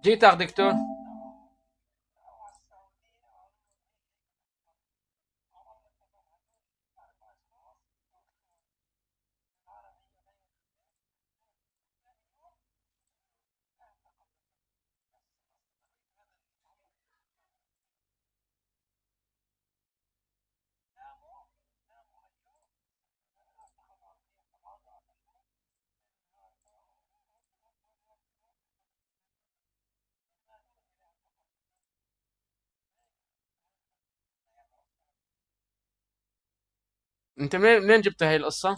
جيتك دكتور. انت منين جبت هاي القصة؟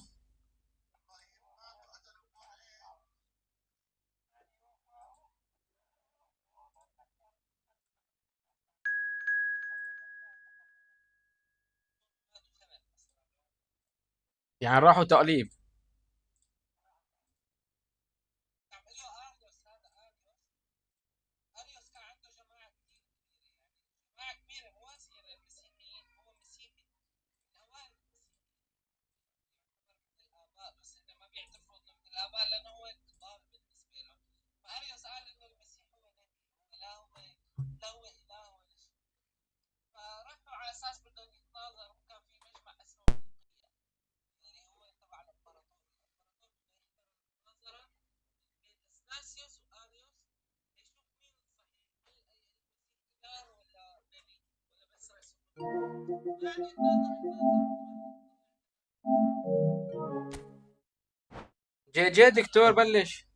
يعني راحوا تأليف. جي جي دكتور بلش.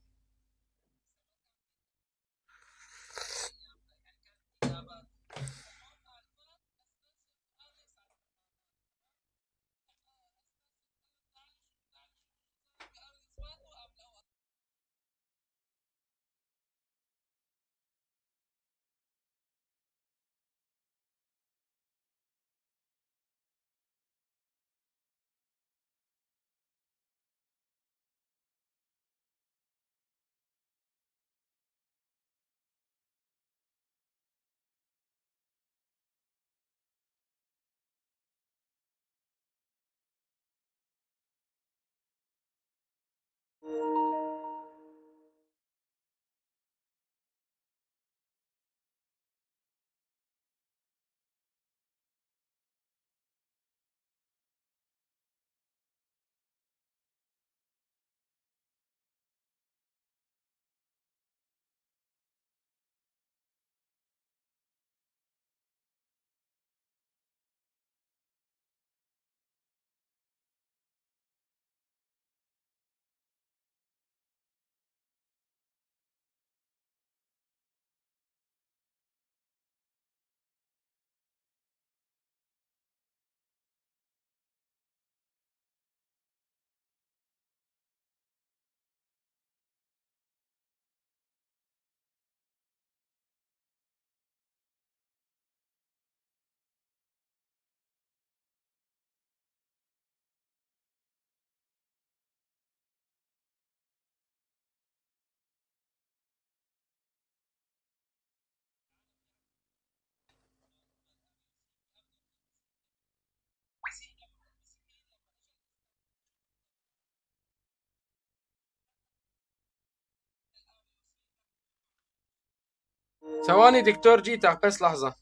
ثواني دكتور جيتك بس لحظة.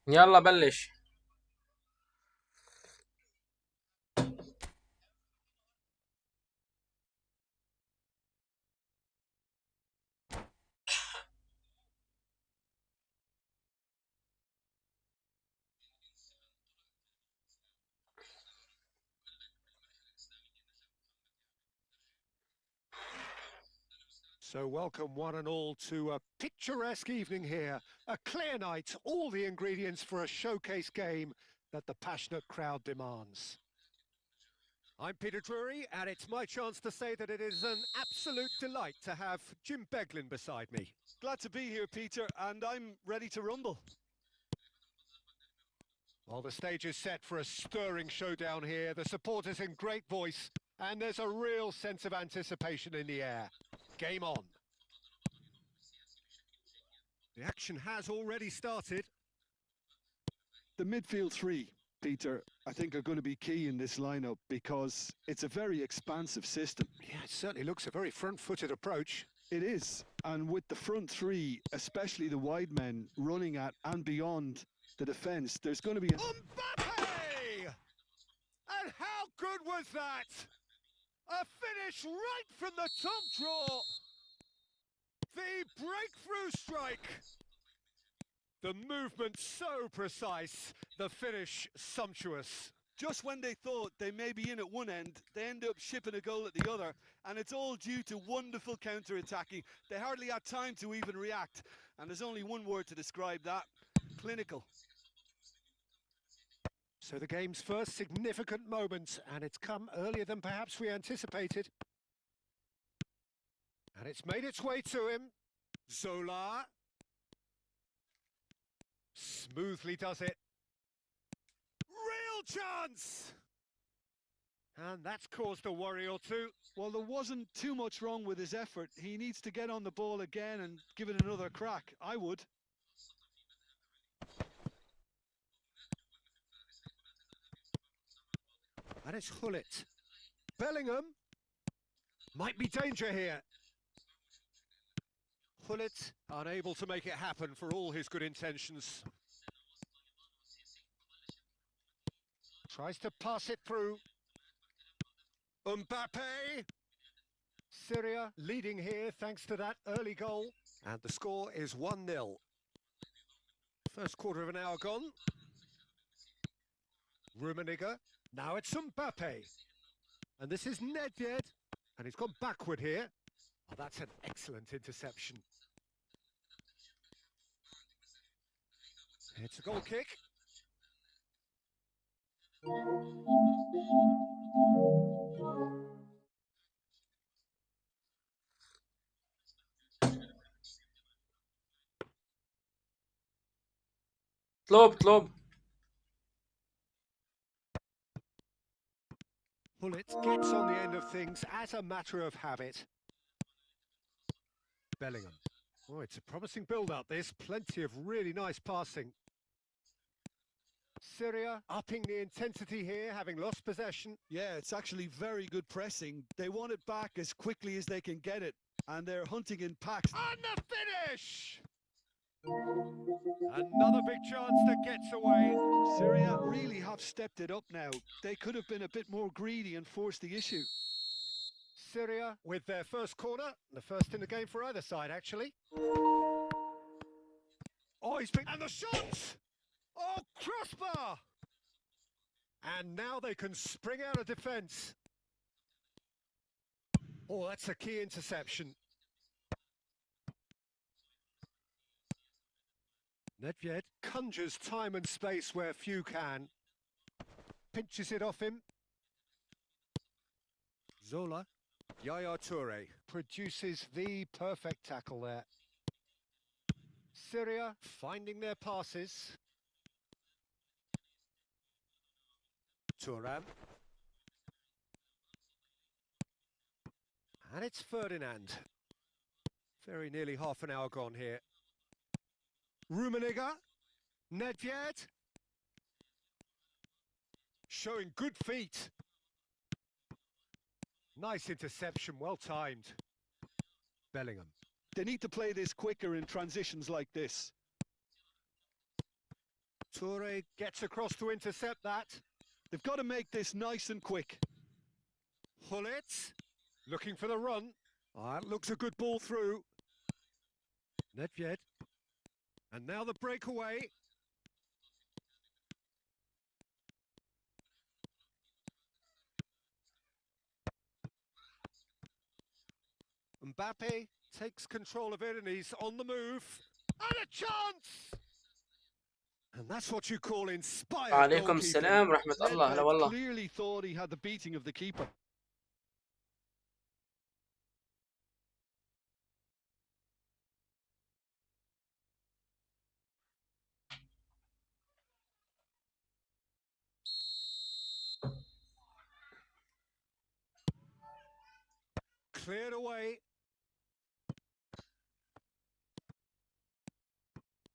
يلا بلش. So welcome one and all to a picturesque evening here, a clear night, all the ingredients for a showcase game that the passionate crowd demands. I'm Peter Drury, and it's my chance to say that it is an absolute delight to have Jim Beglin beside me. Glad to be here, Peter, and I'm ready to rumble. Well, the stage is set for a stirring showdown here. The supporters in great voice. And there's a real sense of anticipation in the air. Game on. The action has already started. The midfield three, Peter, I think are going to be key in this lineup because it's a very expansive system. Yeah, it certainly looks a very front-footed approach. It is, and with the front three, especially the wide men running at and beyond the defence, there's going to be Mbappe! And how good was that? A finish right from the top draw. The breakthrough strike. The movement so precise, the finish sumptuous. Just when they thought they may be in at one end, they end up shipping a goal at the other, and it's all due to wonderful counter-attacking. They hardly had time to even react, and there's only one word to describe that: clinical. So the game's first significant moment, and it's come earlier than perhaps we anticipated. And it's made its way to him. Zola. Smoothly does it. Real chance! And that's caused a worry or two. Well, there wasn't too much wrong with his effort. He needs to get on the ball again and give it another crack. I would. And it's Hullet. Bellingham. Might be danger here. Hullet unable to make it happen for all his good intentions. Tries to pass it through. Mbappe. Syria leading here thanks to that early goal. And the score is 1-0. First quarter of an hour gone. Rummenigge. Now it's Mbappe. And this is Nedved. And he's gone backward here. Oh, that's an excellent interception. It's a goal kick. طلب Hullet gets on the end of things as a matter of habit. Bellingham. Oh, it's a promising build-up, this. Plenty of really nice passing. Syria upping the intensity here, having lost possession. Yeah, it's actually very good pressing. They want it back as quickly as they can get it, and they're hunting in packs. And the finish! Another big chance that gets away. Syria really have stepped it up now. They could have been a bit more greedy and forced the issue. Syria with their first corner, the first in the game for either side, actually. Oh, he's been... And the shot! Oh, crossbar! And now they can spring out of defence. Oh, that's a key interception. Nedved conjures time and space where few can. Pinches it off him. Zola. Yaya Toure produces the perfect tackle there. Syria finding their passes. Thuram. And it's Ferdinand. Very nearly half an hour gone here. Rummenigge. Nedved. Showing good feet. Nice interception, well timed. Bellingham. They need to play this quicker in transitions like this. Toure gets across to intercept that. They've got to make this nice and quick. Hullet looking for the run. Ah, it looks a good ball through. Nedved. And now the breakaway. Mbappe takes control of it and he's on the move. And a chance! And that's what you call inspired عليكم goalkeeping. السلام ورحمة الله. هلا والله. Clearly thought he had the beating of the keeper. cleared away.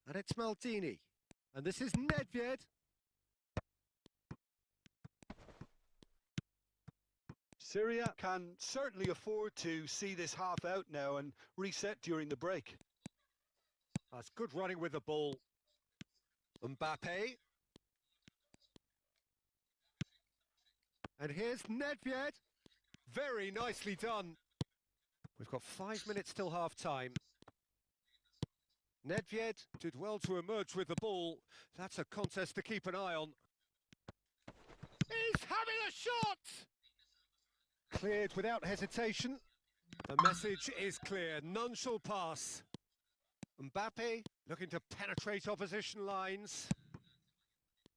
And it's Maldini. And this is Nedved. Syria can certainly afford to see this half out now and reset during the break. That's good running with the ball. Mbappe. And here's Nedved. Very nicely done. We've got 5 minutes till half-time. Nedved did well to emerge with the ball. That's a contest to keep an eye on. He's having a shot! Cleared without hesitation. The message is clear. None shall pass. Mbappe looking to penetrate opposition lines.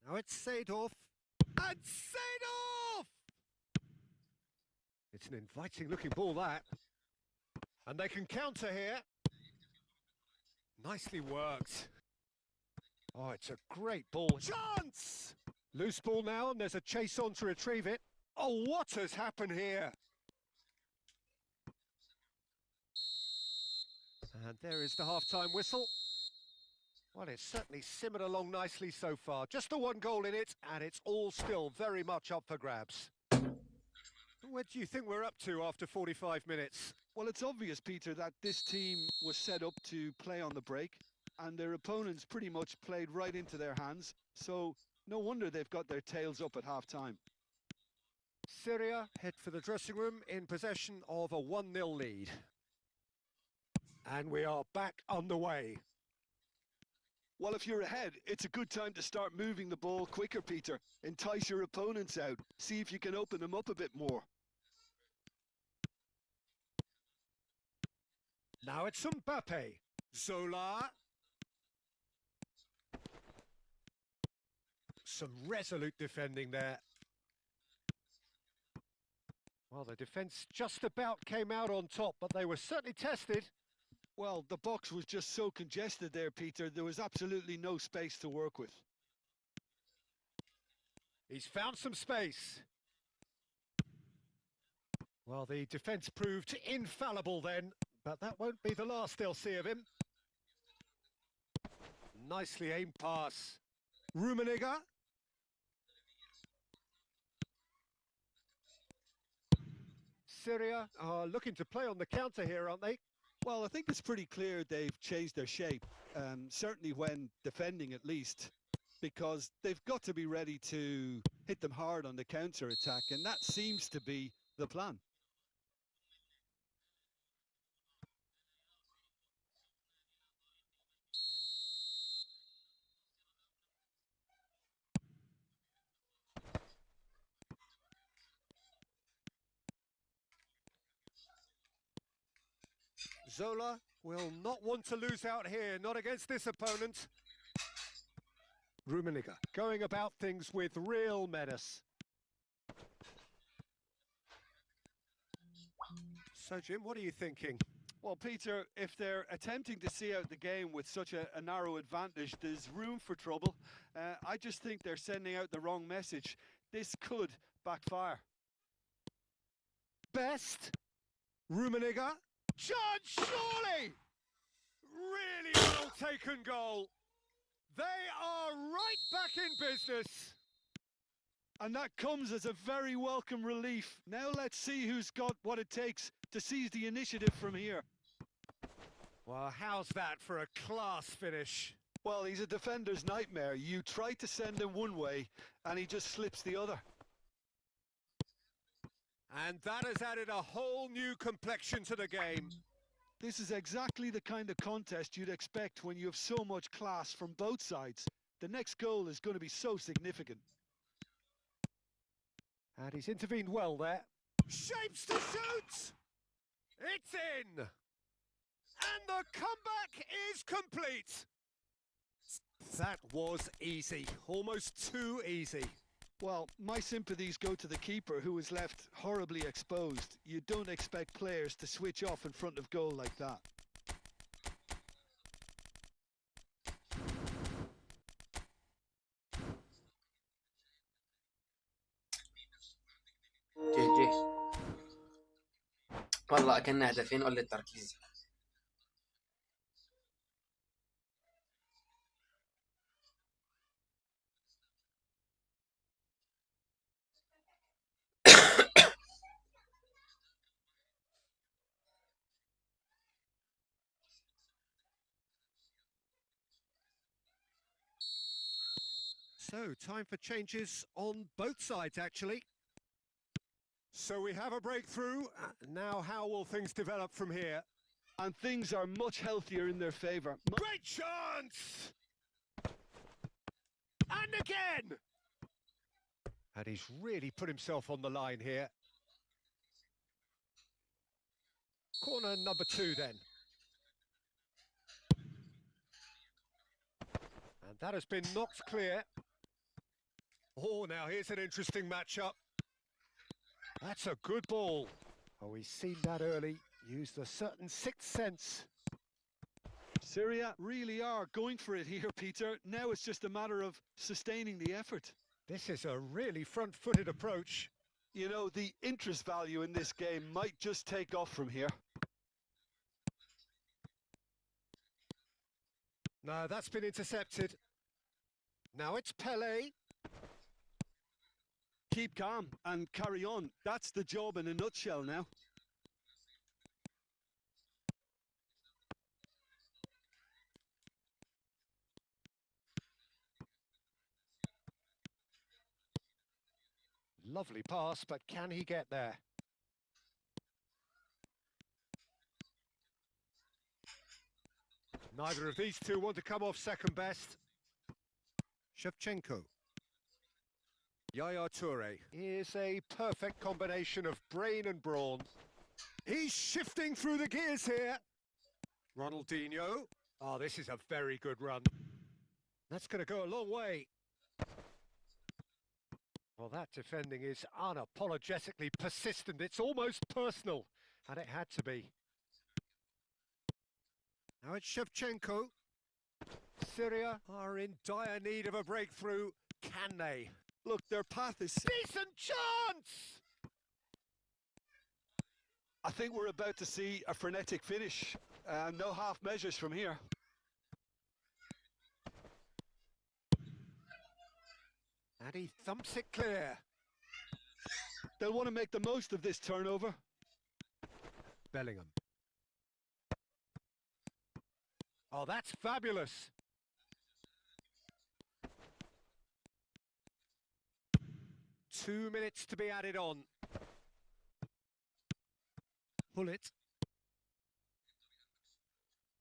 Now it's Seedorf. And Seedorf! It's an inviting looking ball, that. And they can counter here. Nicely worked. Oh, it's a great ball. Chance! Loose ball now, and there's a chase on to retrieve it. Oh, what has happened here? And there is the half-time whistle. Well, it's certainly simmered along nicely so far. Just the one goal in it, and it's all still very much up for grabs. Where do you think we're up to after 45 minutes? Well, it's obvious, Peter, that this team was set up to play on the break, and their opponents pretty much played right into their hands. So no wonder they've got their tails up at half-time. Syria head for the dressing room in possession of a 1-0 lead. And we are back underway. Well, if you're ahead, it's a good time to start moving the ball quicker, Peter. Entice your opponents out. See if you can open them up a bit more. Now it's Mbappe. Zola. Some resolute defending there. Well, the defence just about came out on top, but they were certainly tested. Well, the box was just so congested there, Peter. There was absolutely no space to work with. He's found some space. Well, the defence proved infallible then, but that won't be the last they'll see of him. Nicely aimed pass. Rummenigge. Syria are looking to play on the counter here, aren't they? Well, I think it's pretty clear they've changed their shape, certainly when defending at least, because they've got to be ready to hit them hard on the counter-attack, and that seems to be the plan. Zola will not want to lose out here, not against this opponent. Rummenigge going about things with real menace. So, Jim, what are you thinking? Well, Peter, if they're attempting to see out the game with such a narrow advantage, there's room for trouble. I just think they're sending out the wrong message. This could backfire. Best. Rummenigge. Chance, surely! Really well taken goal. They are right back in business. And that comes as a very welcome relief. Now let's see who's got what it takes to seize the initiative from here. Well, how's that for a class finish? Well, he's a defender's nightmare. You try to send him one way, and he just slips the other. And that has added a whole new complexion to the game. This is exactly the kind of contest you'd expect when you have so much class from both sides. The next goal is going to be so significant. And he's intervened well there. Shapes to shoot! It's in! And the comeback is complete! That was easy, almost too easy. Well, my sympathies go to the keeper, who was left horribly exposed. You don't expect players to switch off in front of goal like that. GG. والله أكن هدفين قلة تركيز. So, time for changes on both sides, actually. So we have a breakthrough. Now, how will things develop from here? And things are much healthier in their favour. Great chance! And again! And he's really put himself on the line here. Corner number 2 then. And that has been knocked clear. Oh, now here's an interesting matchup. That's a good ball. Oh, he's seen that early. Used a certain sixth sense. Syria really are going for it here, Peter. Now it's just a matter of sustaining the effort. This is a really front-footed approach. You know, the interest value in this game might just take off from here. No, that's been intercepted. Now it's Pele. Keep calm and carry on. That's the job in a nutshell now. Lovely pass, but can he get there? Neither of these two want to come off second best. Shevchenko. Yaya Toure is a perfect combination of brain and brawn. He's shifting through the gears here. Ronaldinho. Oh, this is a very good run. That's going to go a long way. Well, that defending is unapologetically persistent. It's almost personal, and it had to be. Now it's Shevchenko. Syria are in dire need of a breakthrough. Can they? Look, their path is... Decent chance! I think we're about to see a frenetic finish. No half measures from here. And he thumps it clear. They'll want to make the most of this turnover. Bellingham. Oh, that's fabulous. Two minutes to be added on. Pull it.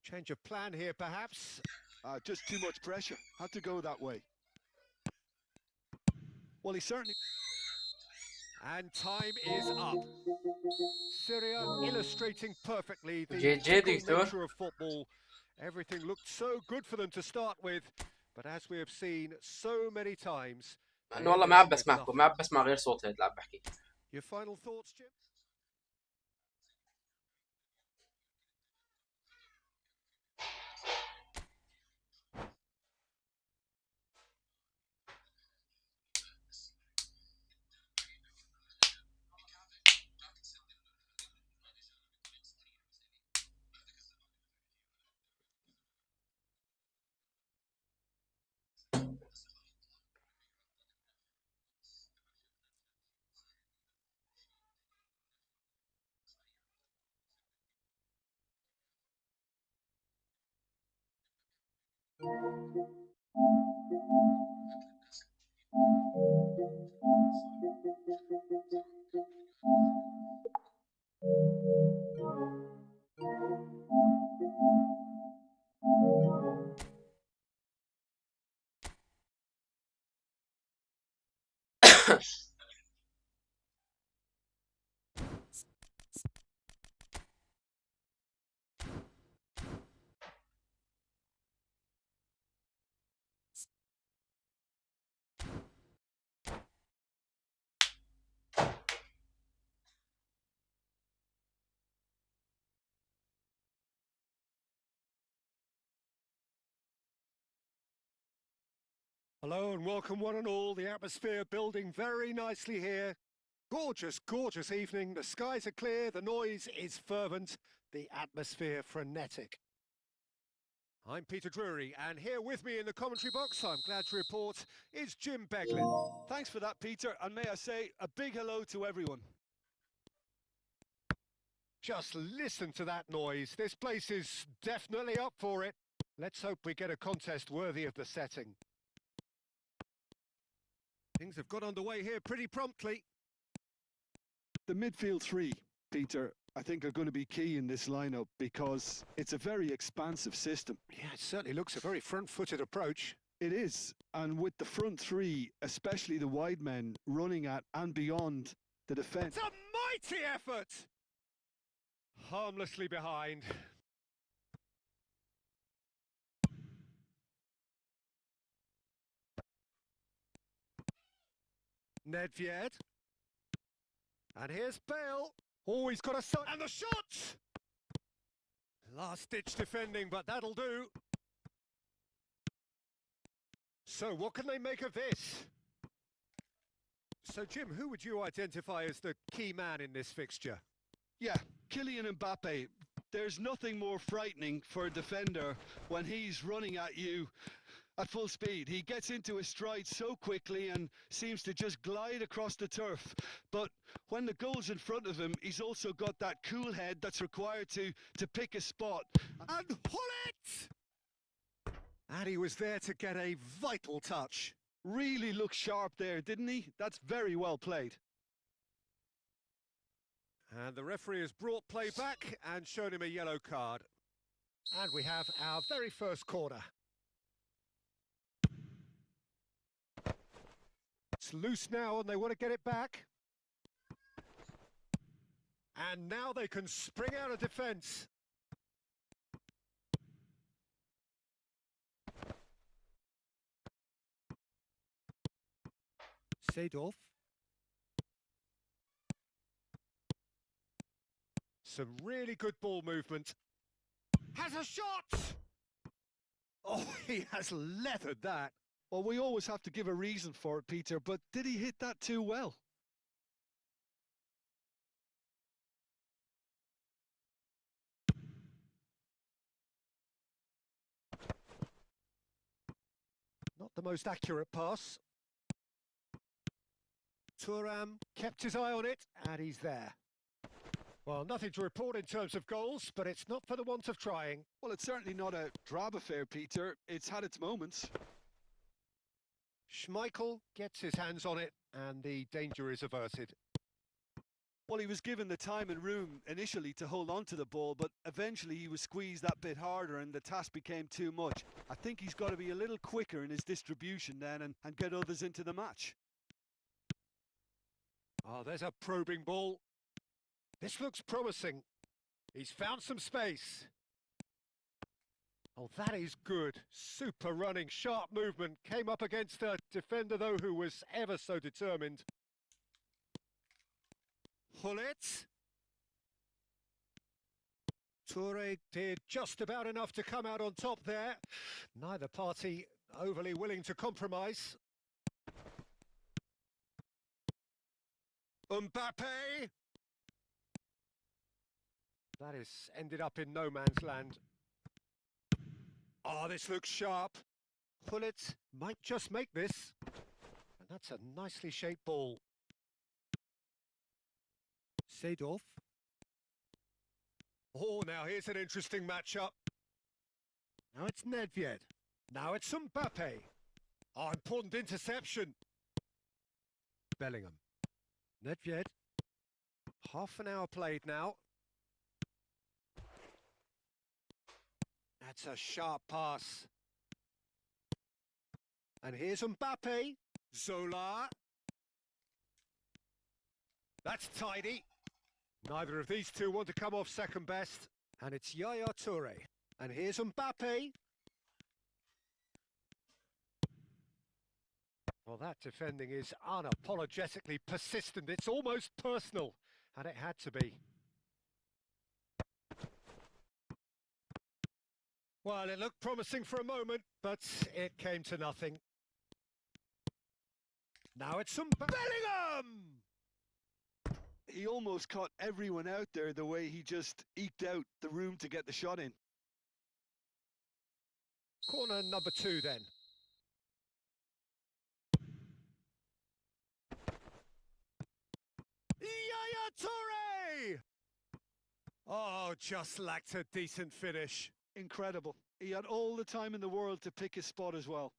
Change of plan here, perhaps. Just too much pressure. Had to go that way. Well, he certainly... And time is up. Syria illustrating perfectly the جديد fickle دكتور. nature of football. Everything looked so good for them to start with, but as we have seen so many times... أنا والله ما عم بسمعكم، ما عم بسمع غير صوتي اللي عم بحكي. Your final thoughts, Jim? Hello and welcome one and all. The atmosphere building very nicely here. Gorgeous, gorgeous evening. The skies are clear, the noise is fervent, the atmosphere frenetic. I'm Peter Drury, and here with me in the commentary box, I'm glad to report, is Jim Beglin. Thanks for that, Peter, and may I say a big hello to everyone. Just listen to that noise. This place is definitely up for it. Let's hope we get a contest worthy of the setting. Things have got underway here pretty promptly. The midfield three, Peter, I think are going to be key in this lineup because it's a very expansive system. Yeah, it certainly looks a very front-footed approach. It is, and with the front three, especially the wide men, running at and beyond the defence. It's a mighty effort! Harmlessly behind. Nedved. And here's Bale. Oh, he's got a shot. And the shot! Last-ditch defending, but that'll do. So, what can they make of this? So, Jim, who would you identify as the key man in this fixture? Yeah, Kylian Mbappe. There's nothing more frightening for a defender when he's running at you at full speed. He gets into his stride so quickly and seems to just glide across the turf. But when the goal's in front of him, he's also got that cool head that's required to pick a spot. And pull it! And he was there to get a vital touch. Really looked sharp there, didn't he? That's very well played. And the referee has brought play back and shown him a yellow card. And we have our very first corner. It's loose now and they want to get it back. And now they can spring out of defence. Seedorf. Some really good ball movement. Has a shot! Oh, he has leathered that. Well, we always have to give a reason for it, Peter, but did he hit that too well? Not the most accurate pass. Thuram kept his eye on it, and he's there. Well, nothing to report in terms of goals, but it's not for the want of trying. Well, it's certainly not a drab affair, Peter. It's had its moments. Schmeichel gets his hands on it, and the danger is averted. Well, he was given the time and room initially to hold on to the ball, but eventually he was squeezed that bit harder and the task became too much. I think he's got to be a little quicker in his distribution then and get others into the match. Oh, there's a probing ball. This looks promising. He's found some space. Oh, that is good. Super running, sharp movement. Came up against a defender, though, who was ever so determined. Hullet. Toure did just about enough to come out on top there. Neither party overly willing to compromise. Mbappe. That is ended up in no man's land. Oh, this looks sharp. Hullet might just make this. And that's a nicely shaped ball. Seedorf. Oh, now here's an interesting matchup. Now it's Nedved. Now it's Mbappe. Oh, important interception. Bellingham. Nedved. Half an hour played now. That's a sharp pass. And here's Mbappe. Zola. That's tidy. Neither of these two want to come off second best. And it's Yaya Toure. And here's Mbappe. Well, that defending is unapologetically persistent. It's almost personal. And it had to be. Well, it looked promising for a moment, but it came to nothing. Now it's Bellingham! He almost caught everyone out there the way he just eked out the room to get the shot in. Corner number 2 then. Yaya Toure! Oh, just lacked a decent finish. Incredible. He had all the time in the world to pick his spot as well.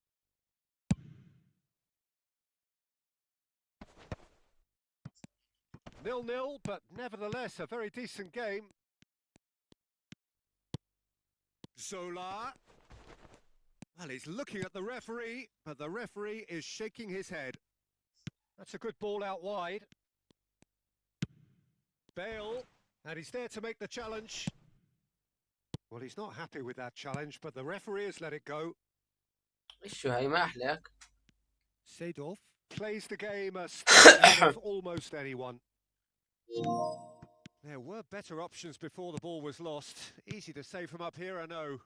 0-0, but nevertheless a very decent game. Zola. Well, he's looking at the referee, but the referee is shaking his head. That's a good ball out wide. Bale, and he's there to make the challenge. Well, he's not happy with that challenge, but the referee has let it go. ايش هاي ما احلاك. Seedorf plays the game of almost anyone. There were better options before the ball was lost. Easy to save from up here, I know.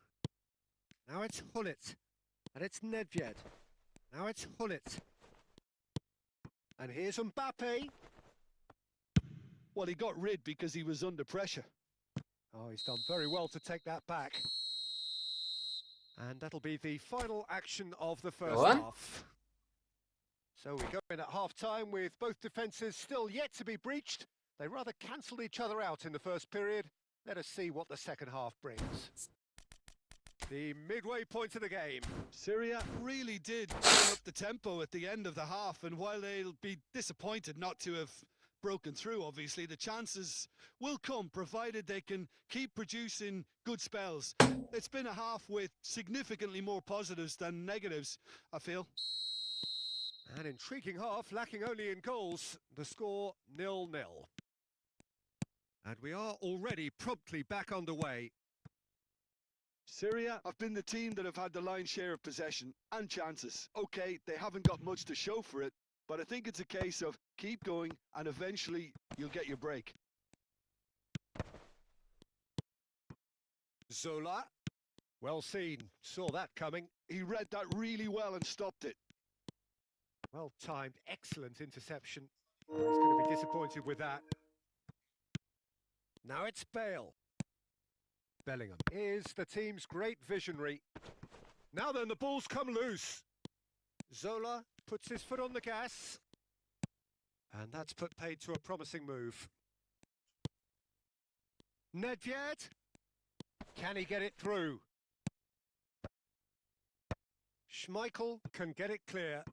Now it's Hullet, and it's Nedved. Now it's Hullet. And here's Mbappe. Well, he got rid because he was under pressure. Oh, he's done very well to take that back. And that'll be the final action of the first half. So we go in at half-time with both defences still yet to be breached. They rather cancelled each other out in the first period. Let us see what the second half brings. The midway point of the game. Syria Really did turn up the tempo at the end of the half, and while they'll be disappointed not to have broken through, obviously, the chances will come, provided they can keep producing good spells. It's been a half with significantly more positives than negatives, I feel. An intriguing half, lacking only in goals. The score 0-0. And we are already promptly back underway. Syria have been the team that have had the lion's share of possession and chances. Okay, they haven't got much to show for it, but I think it's a case of keep going and eventually you'll get your break. Zola. Well seen. Saw that coming. He read that really well and stopped it. Well timed. Excellent interception. Oh, he's going to be disappointed with that. Now it's Bale. Bellingham is the team's great visionary. Now then, the ball's come loose. Zola puts his foot on the gas. And that's put paid to a promising move. Nedved. Can he get it through? Schmeichel can get it clear.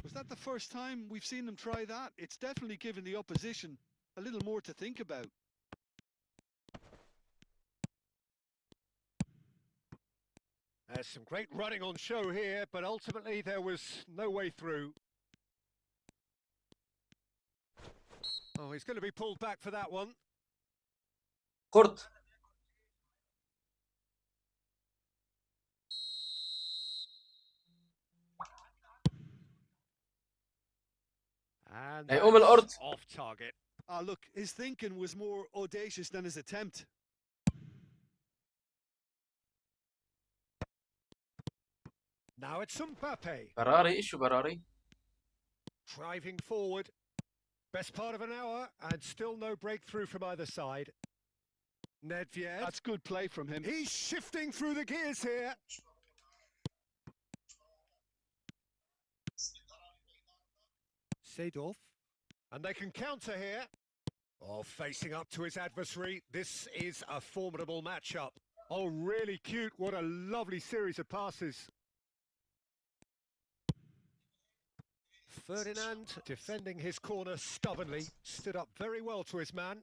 Was that the first time we've seen them try that? It's definitely given the opposition a little more to think about. There's some great running on show here, but ultimately there was no way through. Oh, he's going to be pulled back for that one. قرط. And هيقوم القرط. off target. Look, his thinking was more audacious than his attempt. Now it's Mbappe. براري ايش براري. Driving forward. Best part of an hour and still no breakthrough from either side. Nedved. That's good play from him. He's shifting through the gears here. Seedorf. And they can counter here. Oh, facing up to his adversary. This is a formidable matchup. Oh, really cute. What a lovely series of passes. Ferdinand defending his corner stubbornly. Stood up very well to his man.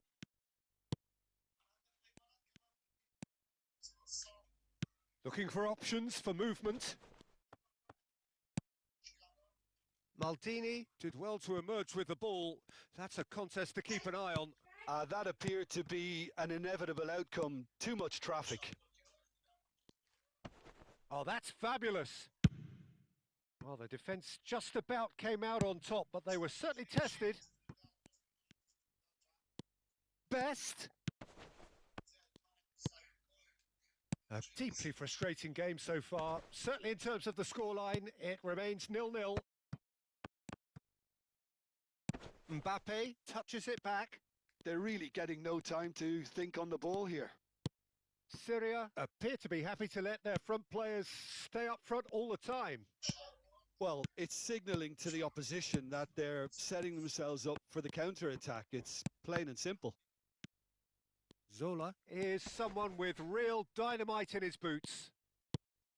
Looking for options for movement. Maldini did well to emerge with the ball. That's a contest to keep an eye on. That appeared to be an inevitable outcome. Too much traffic. Oh, that's fabulous. Well, the defence just about came out on top, but they were certainly tested. Best. A deeply frustrating game so far. Certainly in terms of the scoreline, it remains 0-0. Mbappe touches it back. They're really getting no time to think on the ball here. Syria appear to be happy to let their front players stay up front all the time. Well, it's signalling to the opposition that they're setting themselves up for the counter-attack. It's plain and simple. Zola is someone with real dynamite in his boots.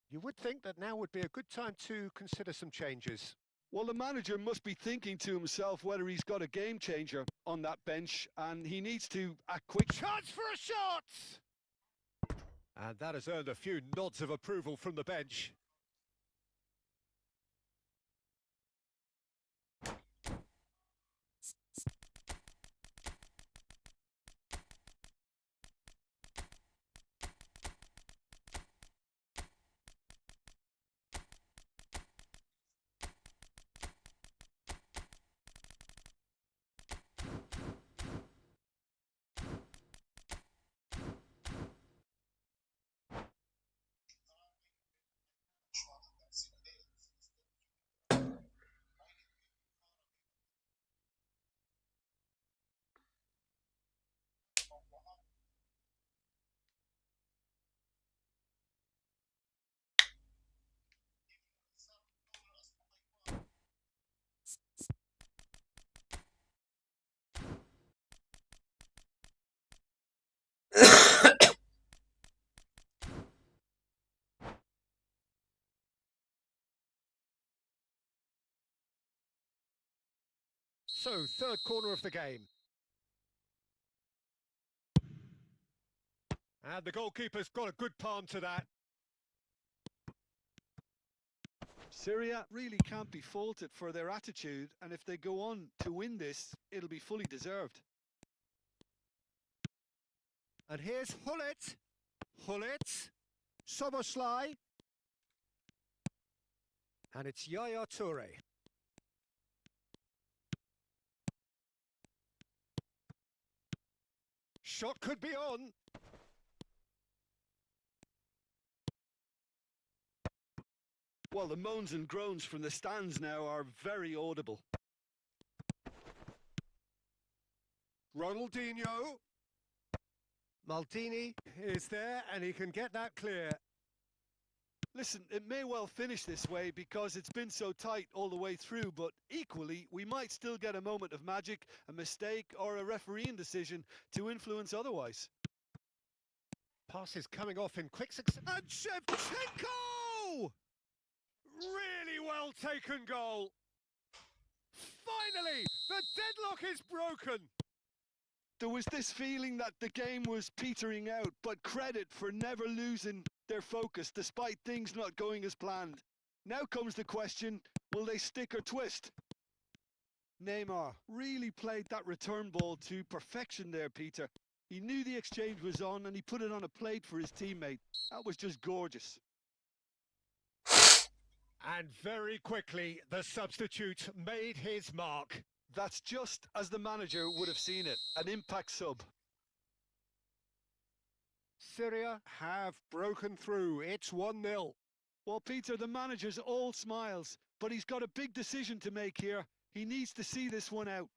You would think that now would be a good time to consider some changes. Well, the manager must be thinking to himself whether he's got a game changer on that bench, and he needs to act quick. Chance for a shot! And that has earned a few nods of approval from the bench. So, third corner of the game. And the goalkeeper's got a good palm to that. Syria really can't be faulted for their attitude, and if they go on to win this, it'll be fully deserved. And here's Hullet. Hullet. Soboslai. And it's Yaya Toure. Shot could be on. Well, the moans and groans from the stands now are very audible. Ronaldinho. Maldini is there, and he can get that clear. Listen, it may well finish this way because it's been so tight all the way through, but equally, we might still get a moment of magic, a mistake, or a refereeing decision to influence otherwise. Pass is coming off in quick succession. And Shevchenko! Really well taken goal. Finally, the deadlock is broken. There was this feeling that the game was petering out, but credit for never losing their focus despite things not going as planned. Now comes the question, will they stick or twist? Neymar really played that return ball to perfection there, Peter. He knew the exchange was on and he put it on a plate for his teammate. That was just gorgeous. And very quickly, the substitute made his mark. That's just as the manager would have seen it, an impact sub. Syria have broken through. It's 1-0. Well, Peter, the manager's all smiles, but he's got a big decision to make here. He needs to see this one out.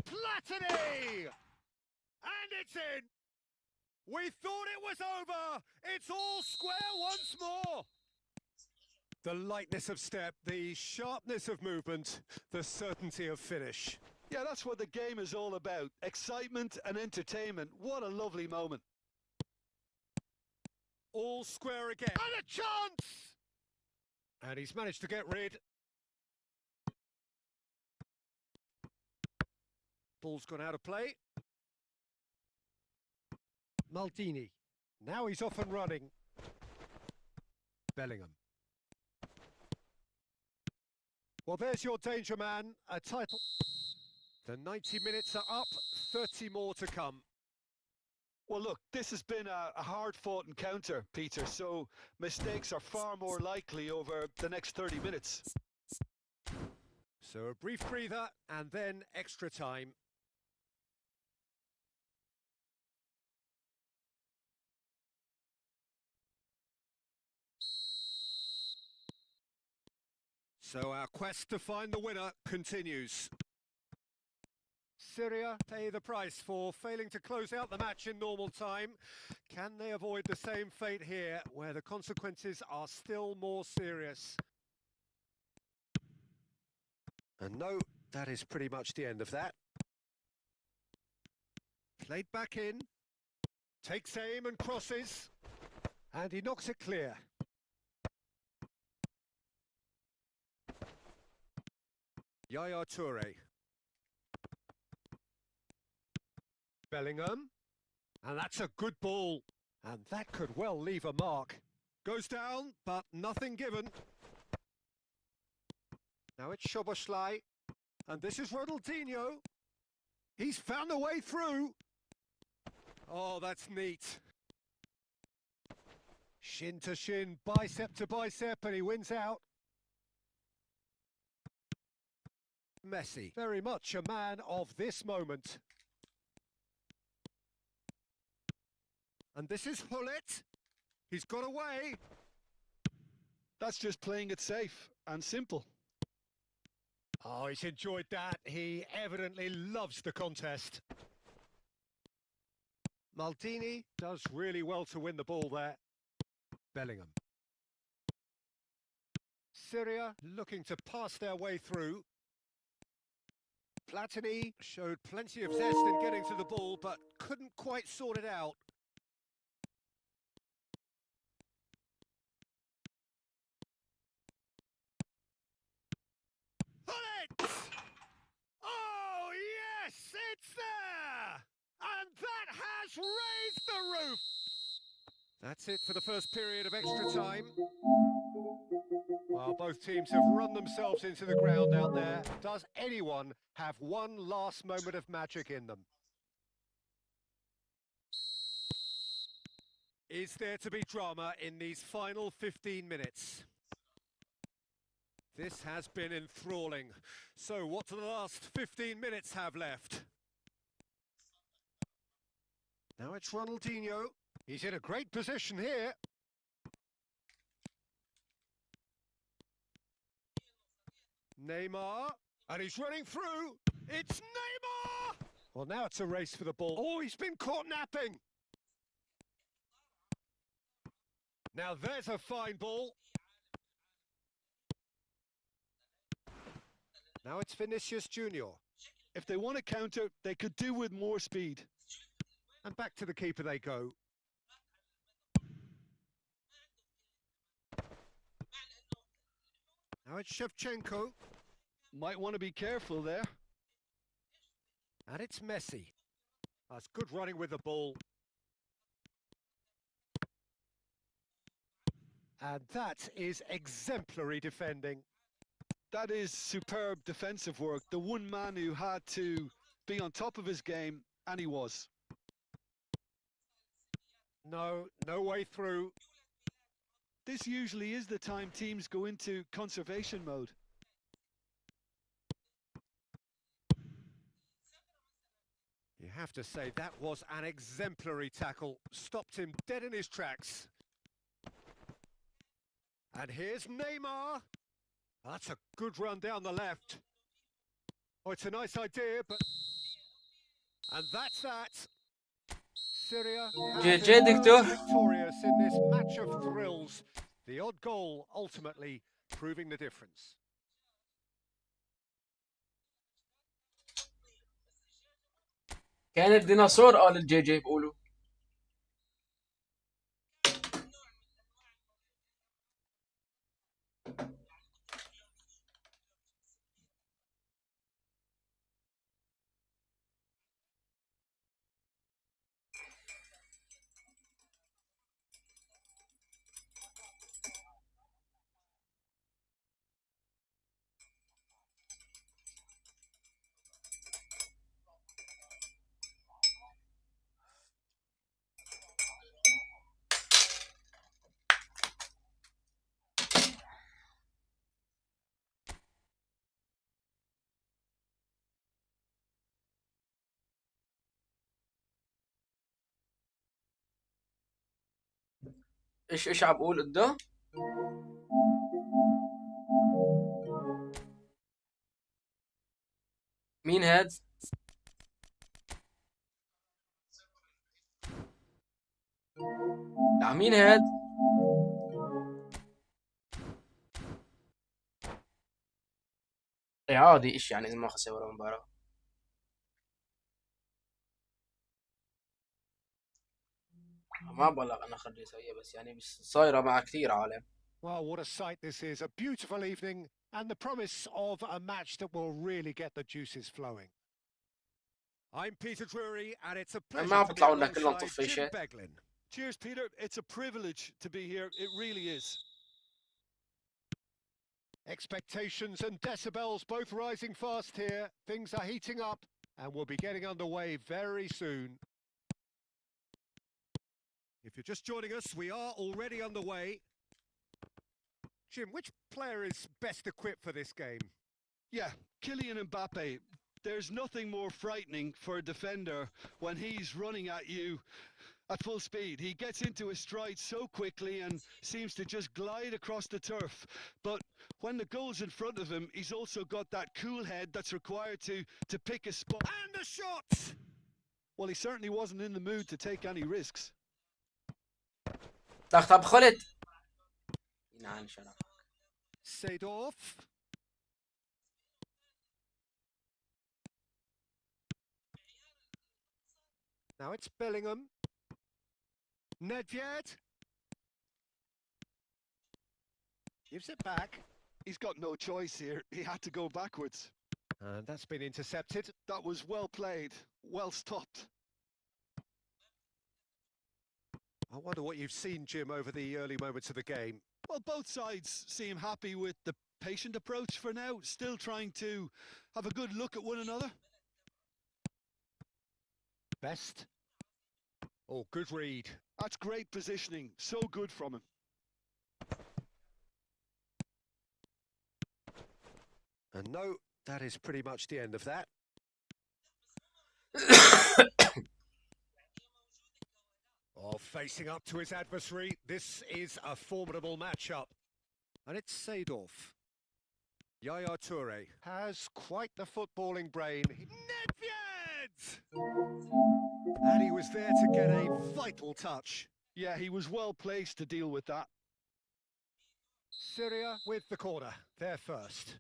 Platini! And it's in! We thought it was over! It's all square once more! The lightness of step, the sharpness of movement, the certainty of finish. Yeah, that's what the game is all about. Excitement and entertainment. What a lovely moment. All square again. And a chance! And he's managed to get rid. Ball's gone out of play. Maldini. Now he's off and running. Bellingham. Well, there's your danger man, a title. The 90 minutes are up, 30 more to come. Well, look, this has been a hard-fought encounter, Peter, so mistakes are far more likely over the next 30 minutes. So a brief breather and then extra time. So our quest to find the winner continues. Syria pay the price for failing to close out the match in normal time. Can they avoid the same fate here, where the consequences are still more serious? And no, that is pretty much the end of that. Played back in. Takes aim and crosses. And he knocks it clear. Yaya Toure. Bellingham. And that's a good ball. And that could well leave a mark. Goes down, but nothing given. Now it's Szoboszlai. And this is Ronaldinho. He's found a way through. Oh, that's neat. Shin to shin, bicep to bicep, and he wins out. Messi, very much a man of this moment. And this is Hullet. He's got away. That's just playing it safe and simple. Oh, he's enjoyed that. He evidently loves the contest. Maldini does really well to win the ball there. Bellingham. Syria looking to pass their way through. Platini showed plenty of zest in getting to the ball, but couldn't quite sort it out. Hullet! Oh, yes, it's there! And that has raised the roof! That's it for the first period of extra time. Well, both teams have run themselves into the ground out there. Does anyone have one last moment of magic in them? Is there to be drama in these final 15 minutes? This has been enthralling. So what do the last 15 minutes have left? Now it's Ronaldinho. He's in a great position here. Neymar, and he's running through. It's Neymar! Well, now it's a race for the ball. Oh, he's been caught napping. Now there's a fine ball. Now it's Vinicius Junior. If they want to counter, they could do with more speed. And back to the keeper they go. Now it's Shevchenko. Might want to be careful there. And it's Messi. That's good running with the ball. And that is exemplary defending. That is superb defensive work. The one man who had to be on top of his game, and he was. No way through. This usually is the time teams go into conservation mode. You have to say that was an exemplary tackle. Stopped him dead in his tracks. And here's Neymar. That's a good run down the left. Oh, it's a nice idea, but... And that's that. Syria جي دكتور. victorious in this match of thrills. The odd goal ultimately proving the difference. كان الديناصور قال الجي جي بيقولوا. ايش عم بقول قدام؟ مين هاد؟ لا مين هاد؟ إيه عادي إيش يعني إذا ما خسر ولا مباراة. ما بلغ أنا خليه يسويها بس يعني بس صايرة مع كثير عالم. Well, what a sight this is. A beautiful evening and the promise of a match that will really get the juices flowing. I'm Peter Drury and it's a pleasure ما to be بيطلعوا لنا كلهم alongside Jim طفيشة. Beglin. Cheers, Peter. It's a privilege to be here. It really is. Expectations and decibels both rising fast here. Things are heating up and we'll be getting underway very soon. If you're just joining us, we are already underway. Jim, which player is best equipped for this game? Yeah, Kylian Mbappe. There's nothing more frightening for a defender when he's running at you at full speed. He gets into his stride so quickly and seems to just glide across the turf. But when the goal's in front of him, he's also got that cool head that's required to pick a spot. And the shot! Well, he certainly wasn't in the mood to take any risks. طب خلت. نعم شرف. Seedorf. Now it's Bellingham. Nedved. Gives it back. He's got no choice here. He had to go backwards. And that's been intercepted. That was well played, well stopped. I wonder what you've seen, Jim, over the early moments of the game. Well, both sides seem happy with the patient approach for now, still trying to have a good look at one another. Best. Oh, good read. That's great positioning. So good from him. And no, that is pretty much the end of that. Oh, facing up to his adversary, this is a formidable matchup. And it's Seedorf. Yaya Toure has quite the footballing brain. Nedved! And he was there to get a vital touch. Yeah, he was well placed to deal with that. Syria with the corner, there first.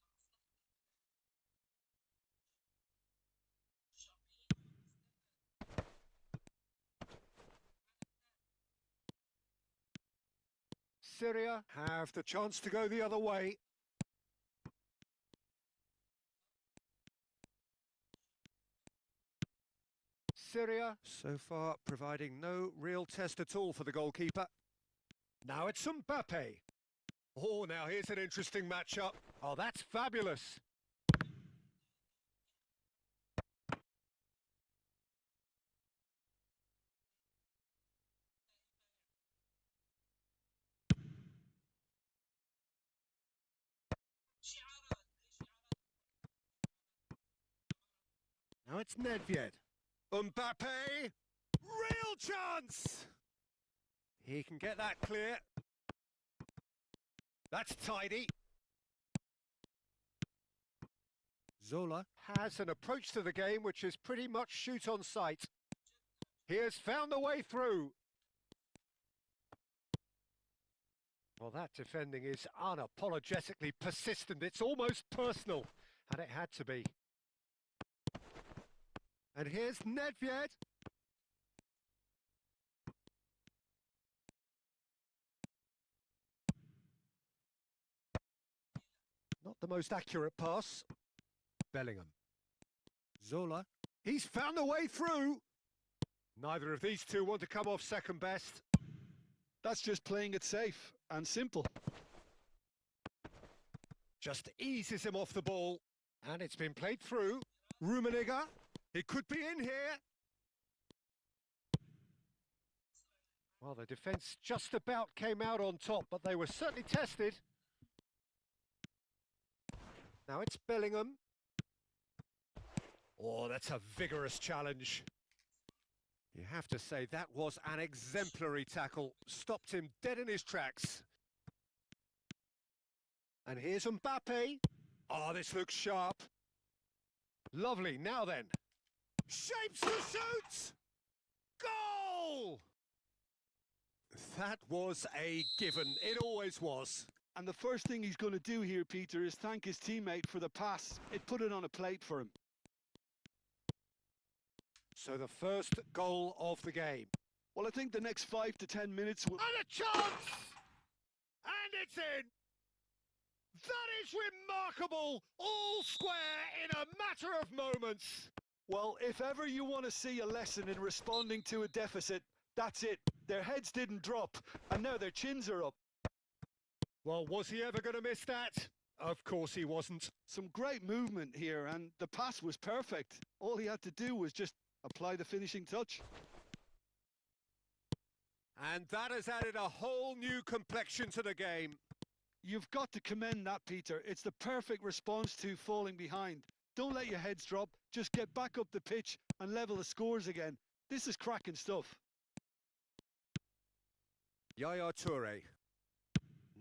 Syria have the chance to go the other way. Syria so far providing no real test at all for the goalkeeper. Now it's Mbappe. Oh, now here's an interesting matchup. Oh, that's fabulous. Now it's Nedved. Mbappe. Real chance! He can get that clear. That's tidy. Zola has an approach to the game which is pretty much shoot on sight. He has found the way through. Well, that defending is unapologetically persistent. It's almost personal, and it had to be. And here's Nedved. Not the most accurate pass. Bellingham. Zola. He's found the way through. Neither of these two want to come off second best. That's just playing it safe and simple. Just eases him off the ball. And it's been played through. Rummenigge. He could be in here. Well, the defence just about came out on top, but they were certainly tested. Now it's Bellingham. Oh, that's a vigorous challenge. You have to say that was an exemplary tackle. Stopped him dead in his tracks. And here's Mbappe. Oh, this looks sharp. Lovely, now then. Shapes the shoots! Goal! That was a given. It always was. And the first thing he's going to do here, Peter, is thank his teammate for the pass. It put it on a plate for him. So the first goal of the game. Well, I think the next 5 to 10 minutes will... And a chance! And it's in! That is remarkable! All square in a matter of moments. Well, if ever you want to see a lesson in responding to a deficit, that's it. Their heads didn't drop, and now their chins are up. Well, was he ever going to miss that? Of course he wasn't. Some great movement here, and the pass was perfect. All he had to do was just apply the finishing touch. And that has added a whole new complexion to the game. You've got to commend that, Peter. It's the perfect response to falling behind. Don't let your heads drop. Just get back up the pitch and level the scores again. This is cracking stuff. Yaya Toure.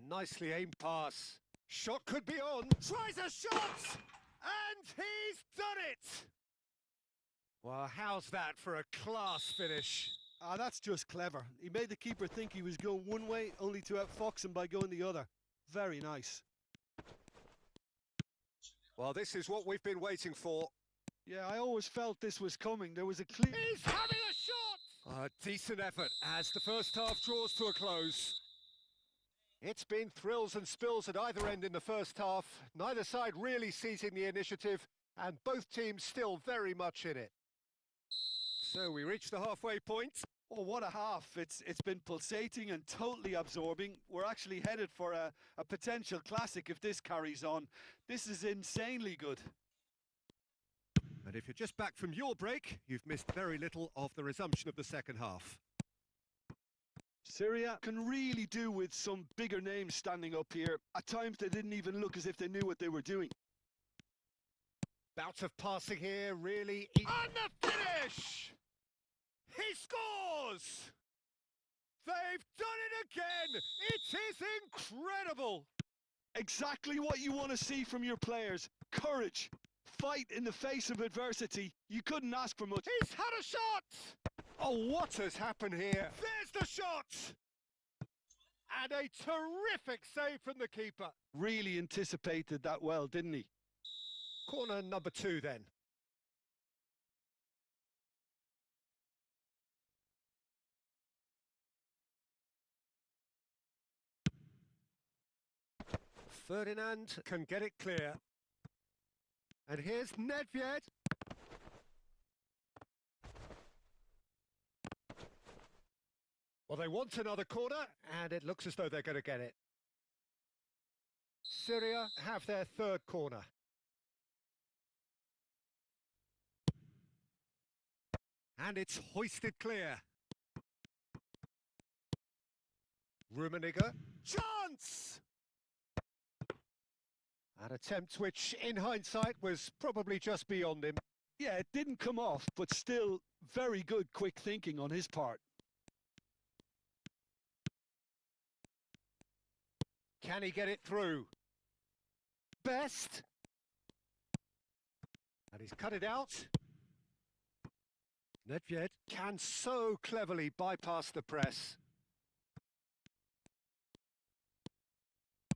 Nicely aimed pass. Shot could be on. Tries a shot! And he's done it! Well, how's that for a class finish? Ah, that's just clever. He made the keeper think he was going one way, only to outfox him by going the other. Very nice. Well, this is what we've been waiting for. Yeah, I always felt this was coming. There was a clear... He's having a shot! A decent effort as the first half draws to a close. It's been thrills and spills at either end in the first half. Neither side really seizing the initiative, and both teams still very much in it. So we reach the halfway point. Oh, what a half. It's been pulsating and totally absorbing. We're actually headed for a potential classic if this carries on. This is insanely good. And if you're just back from your break, you've missed very little of the resumption of the second half. Syria can really do with some bigger names standing up here. At times they didn't even look as if they knew what they were doing. Bout of passing here, really... And the finish! He scores! They've done it again! It is incredible! Exactly what you want to see from your players. Courage. Fight in the face of adversity. You couldn't ask for much. He's had a shot! Oh, what has happened here? There's the shot! And a terrific save from the keeper. Really anticipated that well, didn't he? Corner number 2 then. Ferdinand can get it clear. And here's Nedved. Well, they want another corner, and it looks as though they're going to get it. Syria have their third corner. And it's hoisted clear. Rummenigge. Chance! An attempt which, in hindsight, was probably just beyond him. Yeah, it didn't come off, but still very good quick thinking on his part. Can he get it through? Best. And he's cut it out. Nedved can so cleverly bypass the press.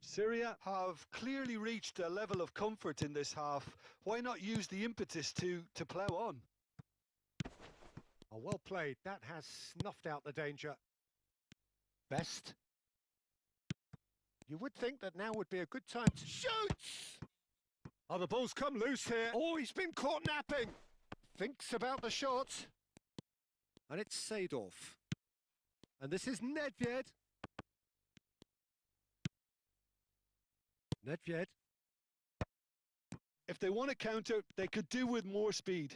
Syria have clearly reached a level of comfort in this half. Why not use the impetus to plough on? Oh, well played. That has snuffed out the danger. Best. You would think that now would be a good time to shoot! Oh, the ball's come loose here. Oh, he's been caught napping. Thinks about the shot. And it's Seedorf. And this is Nedved. Nedved. If they want to counter, they could do with more speed.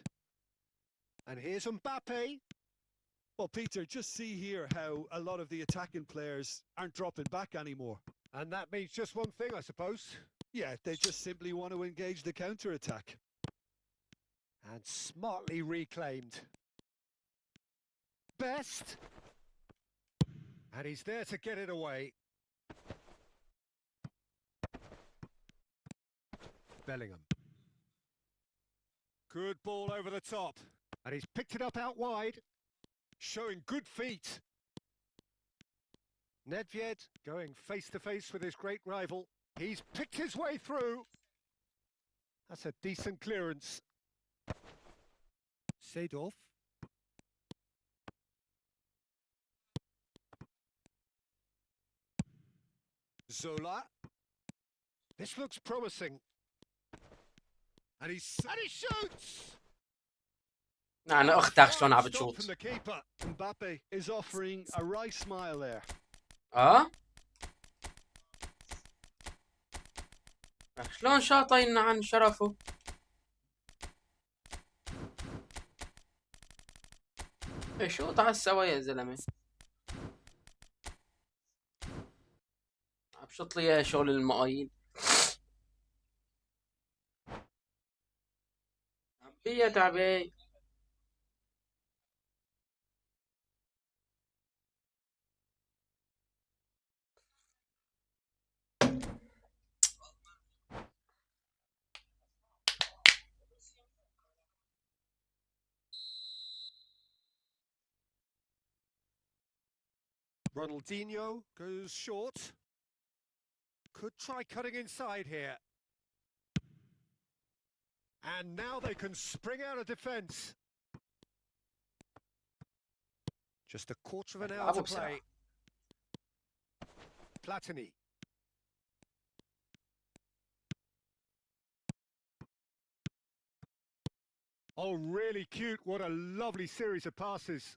And here's Mbappe. Well, Peter, just see here how a lot of the attacking players aren't dropping back anymore. And that means just one thing, I suppose. Yeah, they just simply want to engage the counter-attack. And smartly reclaimed. Best. And he's there to get it away. Bellingham. Good ball over the top. And he's picked it up out wide. Showing good feet. Nedved going face to face with his great rival. He's picked his way through. That's a decent clearance. Seedorf. Zola. This looks promising. And he shoots! أنا أختك شلون عم Stop بتشوط. from the keeper. Mbappe is offering a wry smile there. شلون شاطين عن شرفه. شوط على السوا يا زلمة. عم بشط لي شغل المقاييل. يا تعبي. Ronaldinho goes short. Could try cutting inside here. And now they can spring out of defence. Just a quarter of an hour to play. Platini. Oh, really cute. What a lovely series of passes.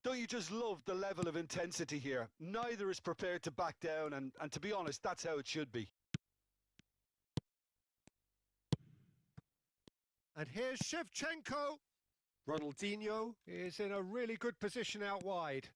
Don't you just love the level of intensity here? Neither is prepared to back down, and to be honest, that's how it should be. And here's Shevchenko. Ronaldinho is in a really good position out wide.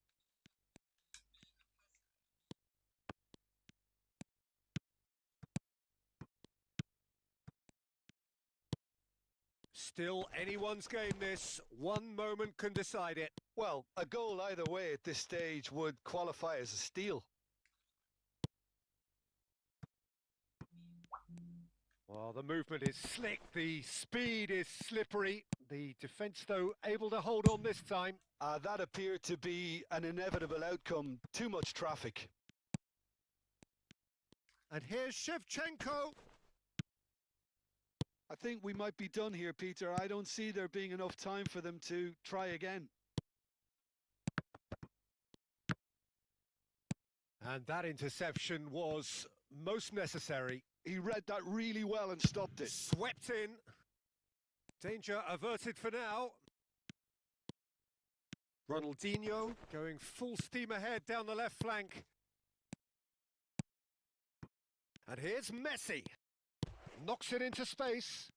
Still anyone's game this. One moment can decide it. Well, a goal either way at this stage would qualify as a steal. Well, the movement is slick, the speed is slippery. The defence, though, able to hold on this time. That appeared to be an inevitable outcome. Too much traffic. And here's Shevchenko. I think we might be done here, Peter. I don't see there being enough time for them to try again. And that interception was most necessary. He read that really well and stopped it. Swept in. Danger averted for now. Ronaldinho going full steam ahead down the left flank. And here's Messi. Knocks it into space.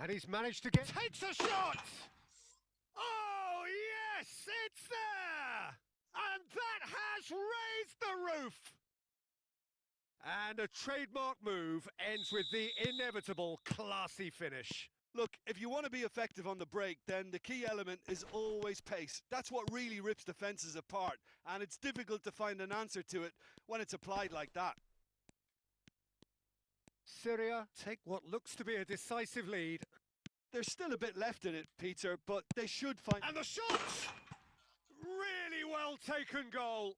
And he's managed to takes a shot! Oh, yes! It's there! And that has raised the roof! And a trademark move ends with the inevitable classy finish. Look, if you want to be effective on the break, then the key element is always pace. That's what really rips defences apart, and it's difficult to find an answer to it when it's applied like that. Syria take what looks to be a decisive lead. There's still a bit left in it, Peter, but they should find... And the shot! Really well taken goal.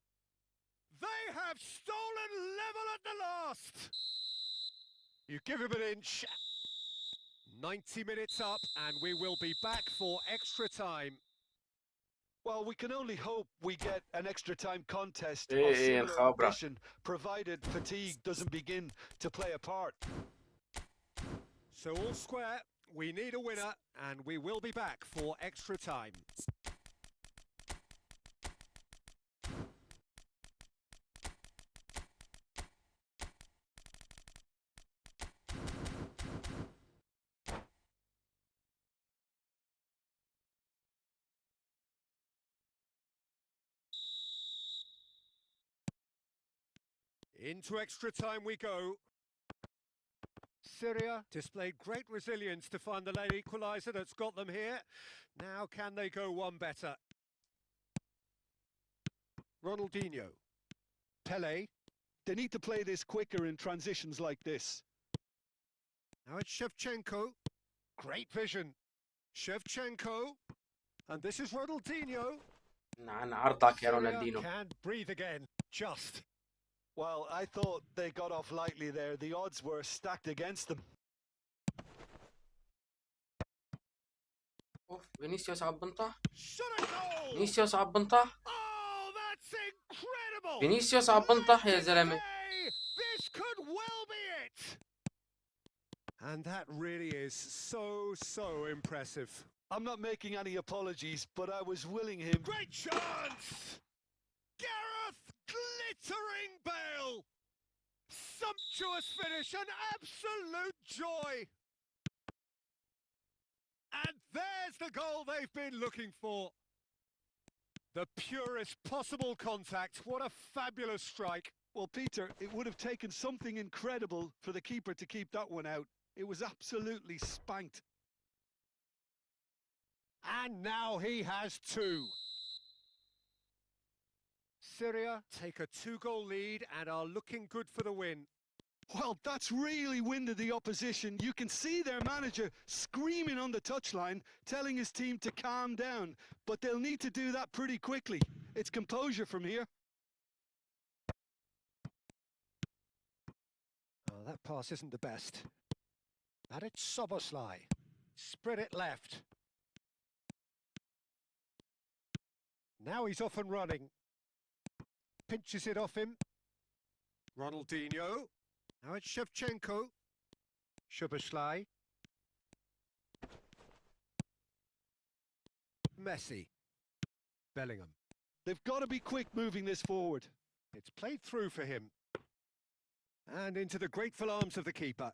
They have stolen level at the last. You give him an inch. 90 minutes up, and we will be back for extra time. Well, we can only hope we get an extra time contest إيه of similar الخبرة. ambition, provided fatigue doesn't begin to play a part. So all square, we need a winner, and we will be back for extra time. Into extra time we go. Syria displayed great resilience to find the late equaliser that's got them here. Now can they go one better? Ronaldinho. Pele. They need to play this quicker in transitions like this. Now it's Shevchenko. Great vision. Shevchenko. And this is Ronaldinho. عن عرضك يا Syria رونالدينو. can't breathe again. Just. Well, I thought they got off lightly there. The odds were stacked against them. اوف فينيسيوس على البنطة. Shot a goal! فينيسيوس على البنطة. Oh, that's incredible! فينيسيوس على البنطة يا زلمة. This could well be it! And that really is so impressive. I'm not making any apologies, but I was willing him. Great chance! Gareth glittering Bale! Sumptuous finish, an absolute joy! And there's the goal they've been looking for. The purest possible contact. What a fabulous strike. Well, Peter, it would have taken something incredible for the keeper to keep that one out. It was absolutely spanked. And now he has two. Syria take a 2-goal lead and are looking good for the win. Well, that's really winded the opposition. You can see their manager screaming on the touchline, telling his team to calm down. But they'll need to do that pretty quickly. It's composure from here. Oh, that pass isn't the best. And it's Soboslai. Spread it left. Now he's off and running. Pinches it off him. Ronaldinho. Now it's Shevchenko. Soboslai. Messi. Bellingham. They've got to be quick moving this forward. It's played through for him. And into the grateful arms of the keeper.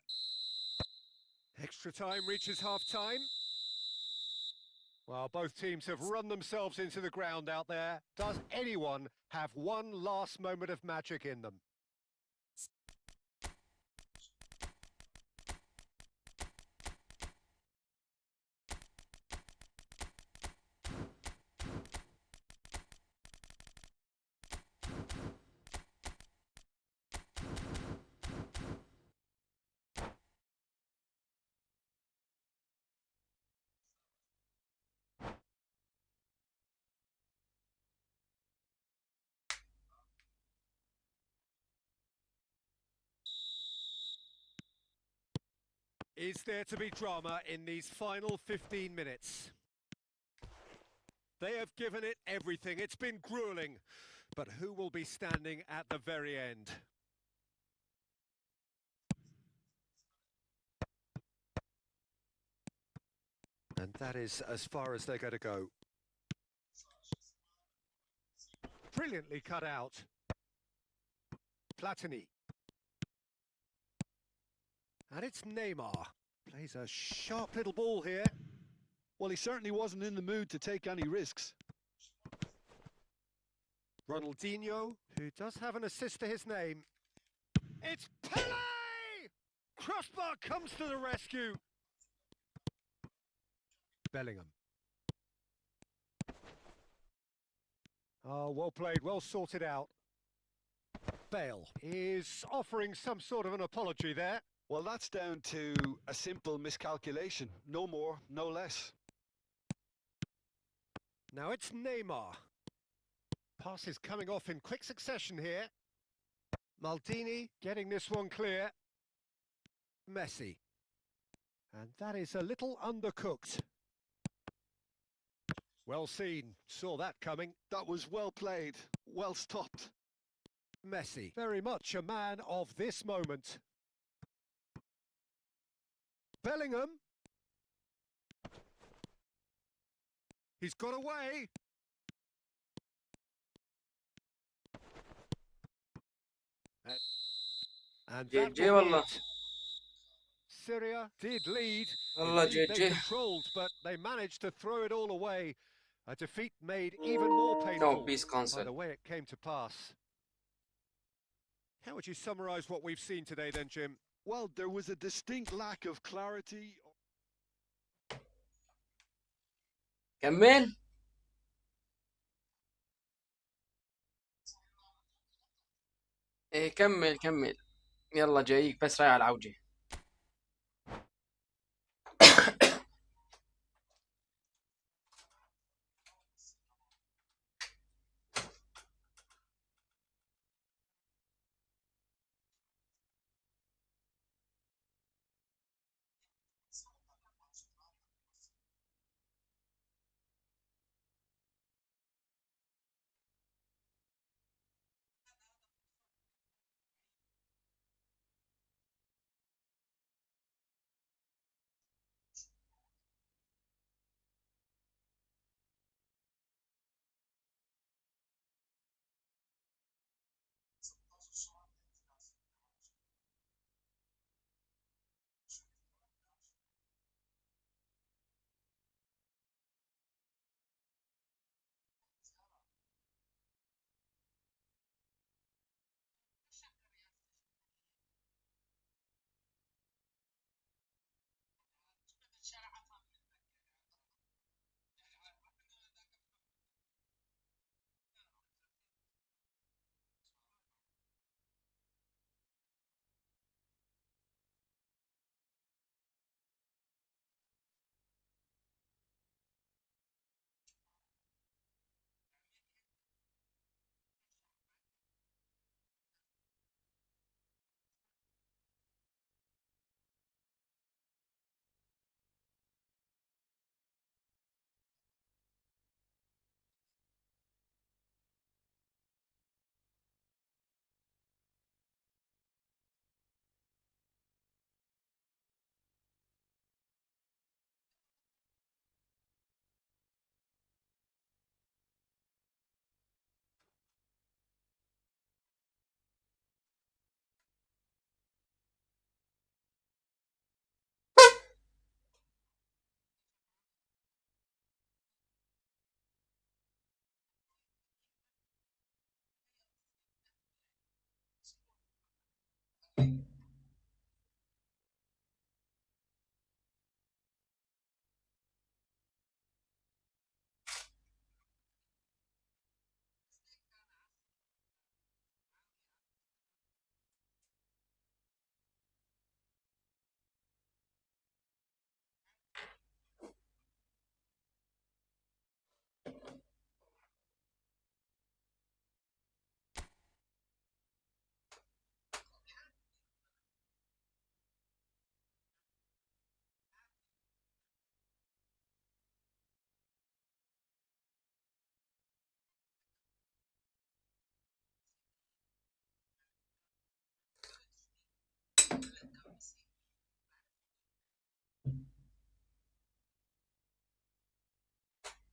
Extra time reaches half-time. Well, both teams have run themselves into the ground out there. Does anyone have one last moment of magic in them? Is there to be drama in these final 15 minutes? They have given it everything. It's been grueling. But who will be standing at the very end? And that is as far as they're going to go. Brilliantly cut out. Platini. And it's Neymar. Plays a sharp little ball here. Well, he certainly wasn't in the mood to take any risks. Ronaldinho, who does have an assist to his name. It's Pele! Crossbar comes to the rescue. Bellingham. Oh, well played, well sorted out. Bale is offering some sort of an apology there. Well, that's down to a simple miscalculation. No more, no less. Now it's Neymar. Pass is coming off in quick succession here. Maldini getting this one clear. Messi. And that is a little undercooked. Well seen, saw that coming. That was well played, well stopped. Messi, very much a man of this moment. Bellingham. He's got away. And that JJ will be والله. it. Syria did lead. والله Indeed, they JJ. controlled, but they managed to throw it all away. A defeat made even more No, painful peace by cancel. the way it came to pass. How would you summarise what we've seen today then, Jim? Well, there was a distinct lack of clarity. كمل. ايه كمل كمل. يلا جايك بس رايح على العوجة.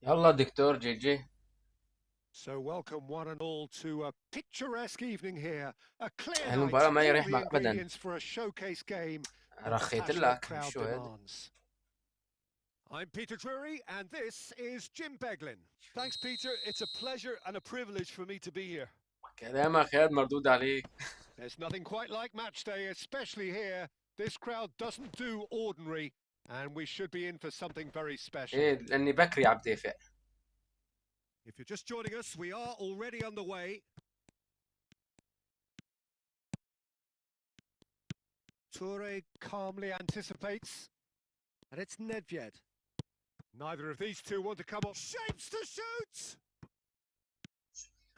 يلا دكتور جي جي. So welcome one and all to a picturesque evening here. A clear night, المباراة ما all يريح the ابدا. ingredients for a showcase game that the رخيت passionate لك crowd شو هذا؟ demands. I'm Peter Drury and this is Jim Beglin. Thanks, Peter. It's a pleasure and a privilege for me to be here. كلامك خير مردود عليك. There's nothing quite like match day, especially here. This crowd doesn't do ordinary, and we should be in for something very special. ايه لاني بكري عم دافع. If you're just joining us, we are already underway. Toure calmly anticipates, and it's Nedved. Neither of these two want to come off. Shapes to shoot!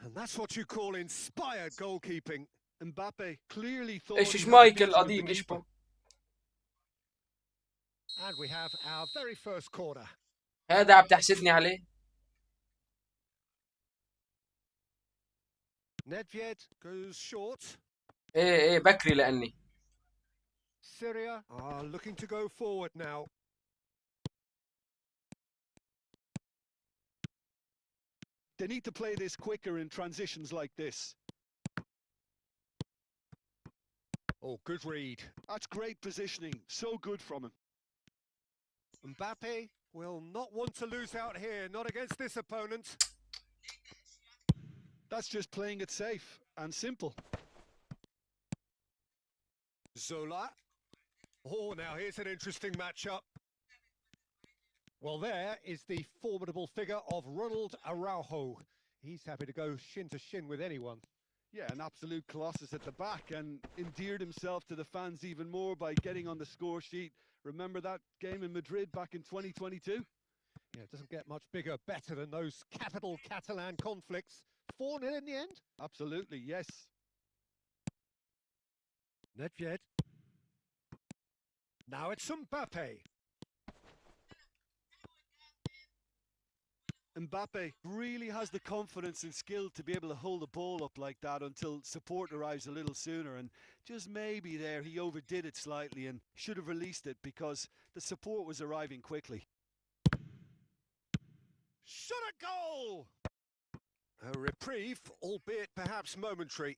And that's what you call inspired goalkeeping. Mbappe clearly thought ايش he had the مايكل better of the قديم ايش keeper. And we have our very first corner. هذا عم تحسدني عليه. Nedved goes short. ايه بكري لاني. Syria are looking to go forward now. They need to play this quicker in transitions like this. Oh, good read. That's great positioning. So good from him. Mbappe will not want to lose out here, not against this opponent. That's just playing it safe and simple. Zola. Oh, now here's an interesting matchup. Well, there is the formidable figure of Ronald Araujo. He's happy to go shin to shin with anyone. Yeah, an absolute colossus at the back, and endeared himself to the fans even more by getting on the score sheet. Remember that game in Madrid back in 2022? Yeah, it doesn't get much bigger, better than those capital Catalan conflicts. 4-0 in the end? Absolutely, yes. Nedved. Now it's Mbappe. Mbappe really has the confidence and skill to be able to hold the ball up like that until support arrives a little sooner, and just maybe there he overdid it slightly and should have released it because the support was arriving quickly. Shot a goal! A reprieve, albeit perhaps momentary.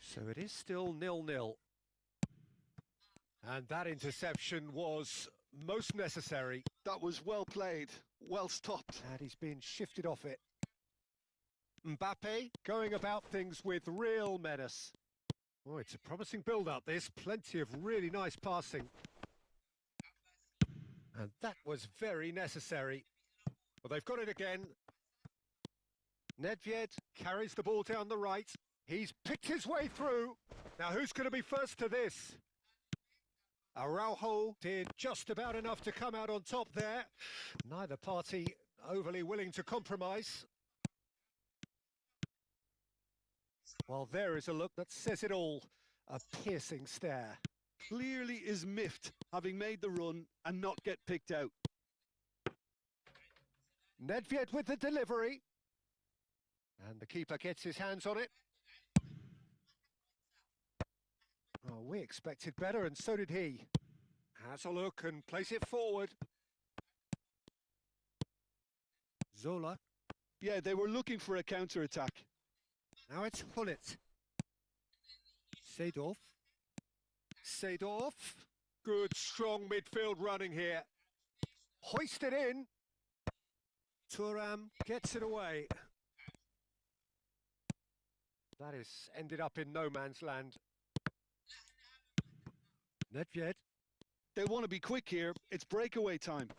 So it is still 0-0. And that interception was most necessary. That was well played, well stopped. And he's been shifted off it. Mbappe going about things with real menace. Oh, it's a promising build-up, this. Plenty of really nice passing. And that was very necessary. Well, they've got it again. Nedved carries the ball down the right. He's picked his way through. Now, who's going to be first to this? Araujo did just about enough to come out on top there. Neither party overly willing to compromise. Well, there is a look that says it all. A piercing stare. Clearly is miffed, having made the run and not get picked out. Nedved with the delivery. And the keeper gets his hands on it. Oh, we expected better, and so did he. Has a look and plays it forward. Zola. Yeah, they were looking for a counter-attack. Now it's Hullet. Seedorf. Seedorf. Good, strong midfield running here. Hoisted in. Thuram gets it away. That is ended up in no man's land. Nedved. They want to be quick here. It's breakaway time.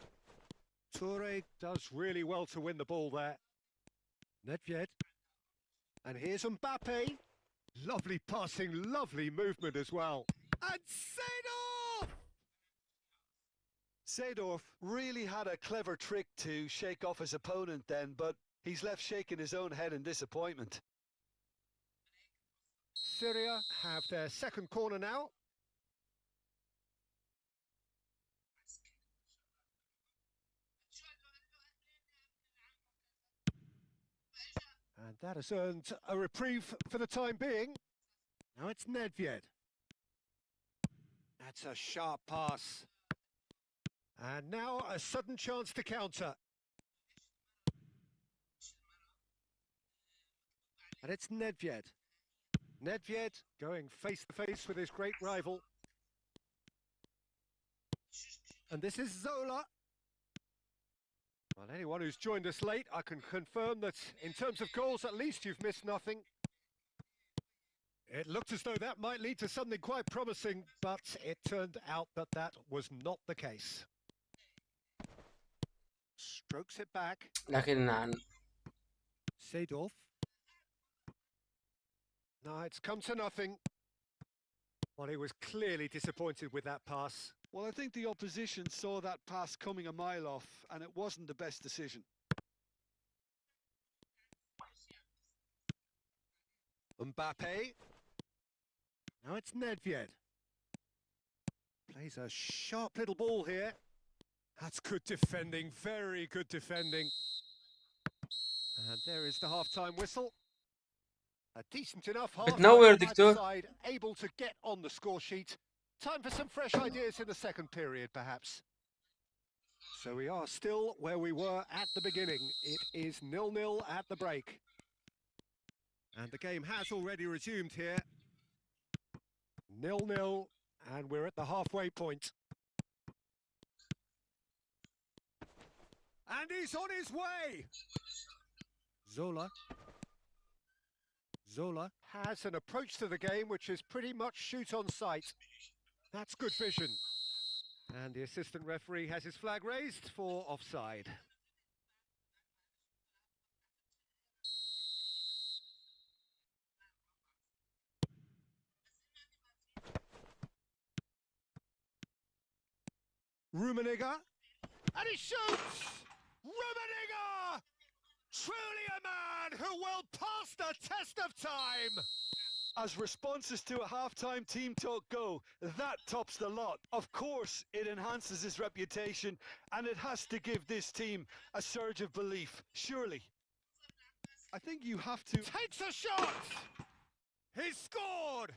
Toure does really well to win the ball there. Nedved. And here's Mbappe. Lovely passing, lovely movement as well. And Seedorf! Seedorf really had a clever trick to shake off his opponent then, but he's left shaking his own head in disappointment. Syria have their second corner now. And that has earned a reprieve for the time being. Now it's Nedved. That's a sharp pass. And now a sudden chance to counter. And it's Nedved. Nedved going face-to-face with his great rival. And this is Zola. Well, anyone who's joined us late, I can confirm that in terms of goals, at least you've missed nothing. It looked as though that might lead to something quite promising, but it turned out that that was not the case. Strokes it back. لكن عن Seedorf. No, it's come to nothing. Well, he was clearly disappointed with that pass. Well, I think the opposition saw that pass coming a mile off, and it wasn't the best decision. Mbappe. Now it's Nedved. Plays a sharp little ball here. That's good defending, very good defending. And there is the half-time whistle. A decent enough half بتنور دكتور. side, able to get on the score sheet. Time for some fresh ideas in the second period, perhaps. So we are still where we were at the beginning. It is 0-0 at the break. And the game has already resumed here. 0-0, and we're at the halfway point. And he's on his way! Zola. Zola has an approach to the game which is pretty much shoot on sight. That's good vision. And the assistant referee has his flag raised for offside. Rummenigge. And he shoots! Rummenigge! Truly a man who will pass the test of time! As responses to a half-time team talk go, that tops the lot. Of course, it enhances his reputation, and it has to give this team a surge of belief, surely. I think you have to... Takes a shot! He's scored!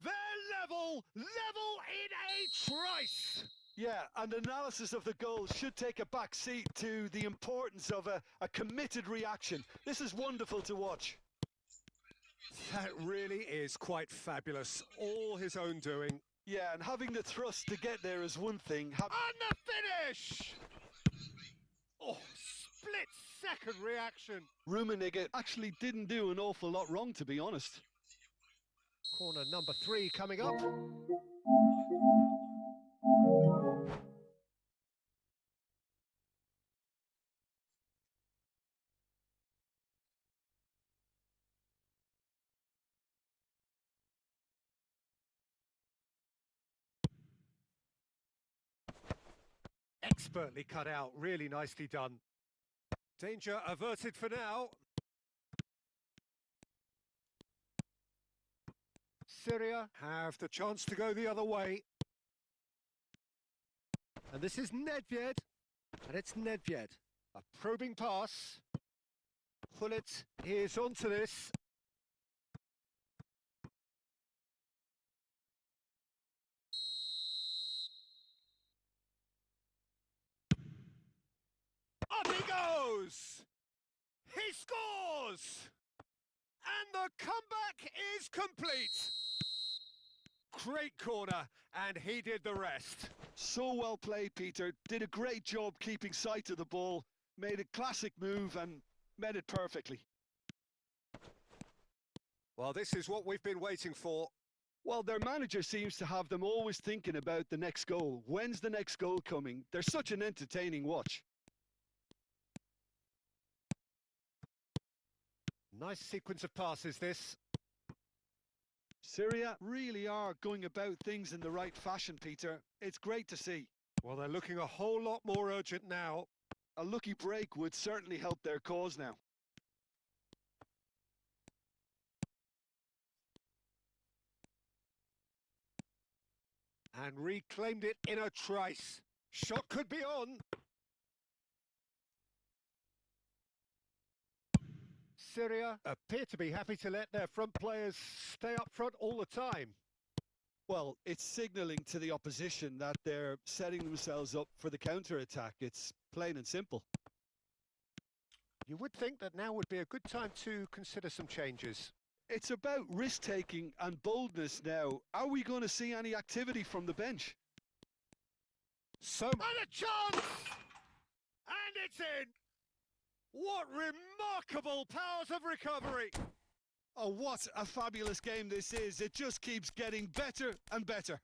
They're level in a trice! Yeah, and analysis of the goal should take a back seat to the importance of a committed reaction. This is wonderful to watch. That really is quite fabulous. All his own doing. Yeah, and having the thrust to get there is one thing. And the finish! Oh, split-second reaction. Rummenigge actually didn't do an awful lot wrong, to be honest. Corner number 3 coming up. Expertly cut out, really nicely done. Danger averted for now. Syria have the chance to go the other way. And this is Nedved. And it's Nedved. A probing pass. Hullet is onto this. Up he goes! He scores! And the comeback is complete! Great corner, and he did the rest. So well played, Peter. Did a great job keeping sight of the ball, made a classic move and met it perfectly. Well, this is what we've been waiting for. Well, their manager seems to have them always thinking about the next goal. When's the next goal coming? They're such an entertaining watch. Nice sequence of passes, this. Syria really are going about things in the right fashion, Peter. It's great to see. Well, they're looking a whole lot more urgent now. A lucky break would certainly help their cause now. And reclaimed it in a trice. Shot could be on. Syria appear to be happy to let their front players stay up front all the time. Well, it's signalling to the opposition that they're setting themselves up for the counter-attack. It's plain and simple. You would think that now would be a good time to consider some changes. It's about risk-taking and boldness now. Are we going to see any activity from the bench? And a chance! And it's in! What remarkable powers of recovery! Oh, what a fabulous game this is. It just keeps getting better and better.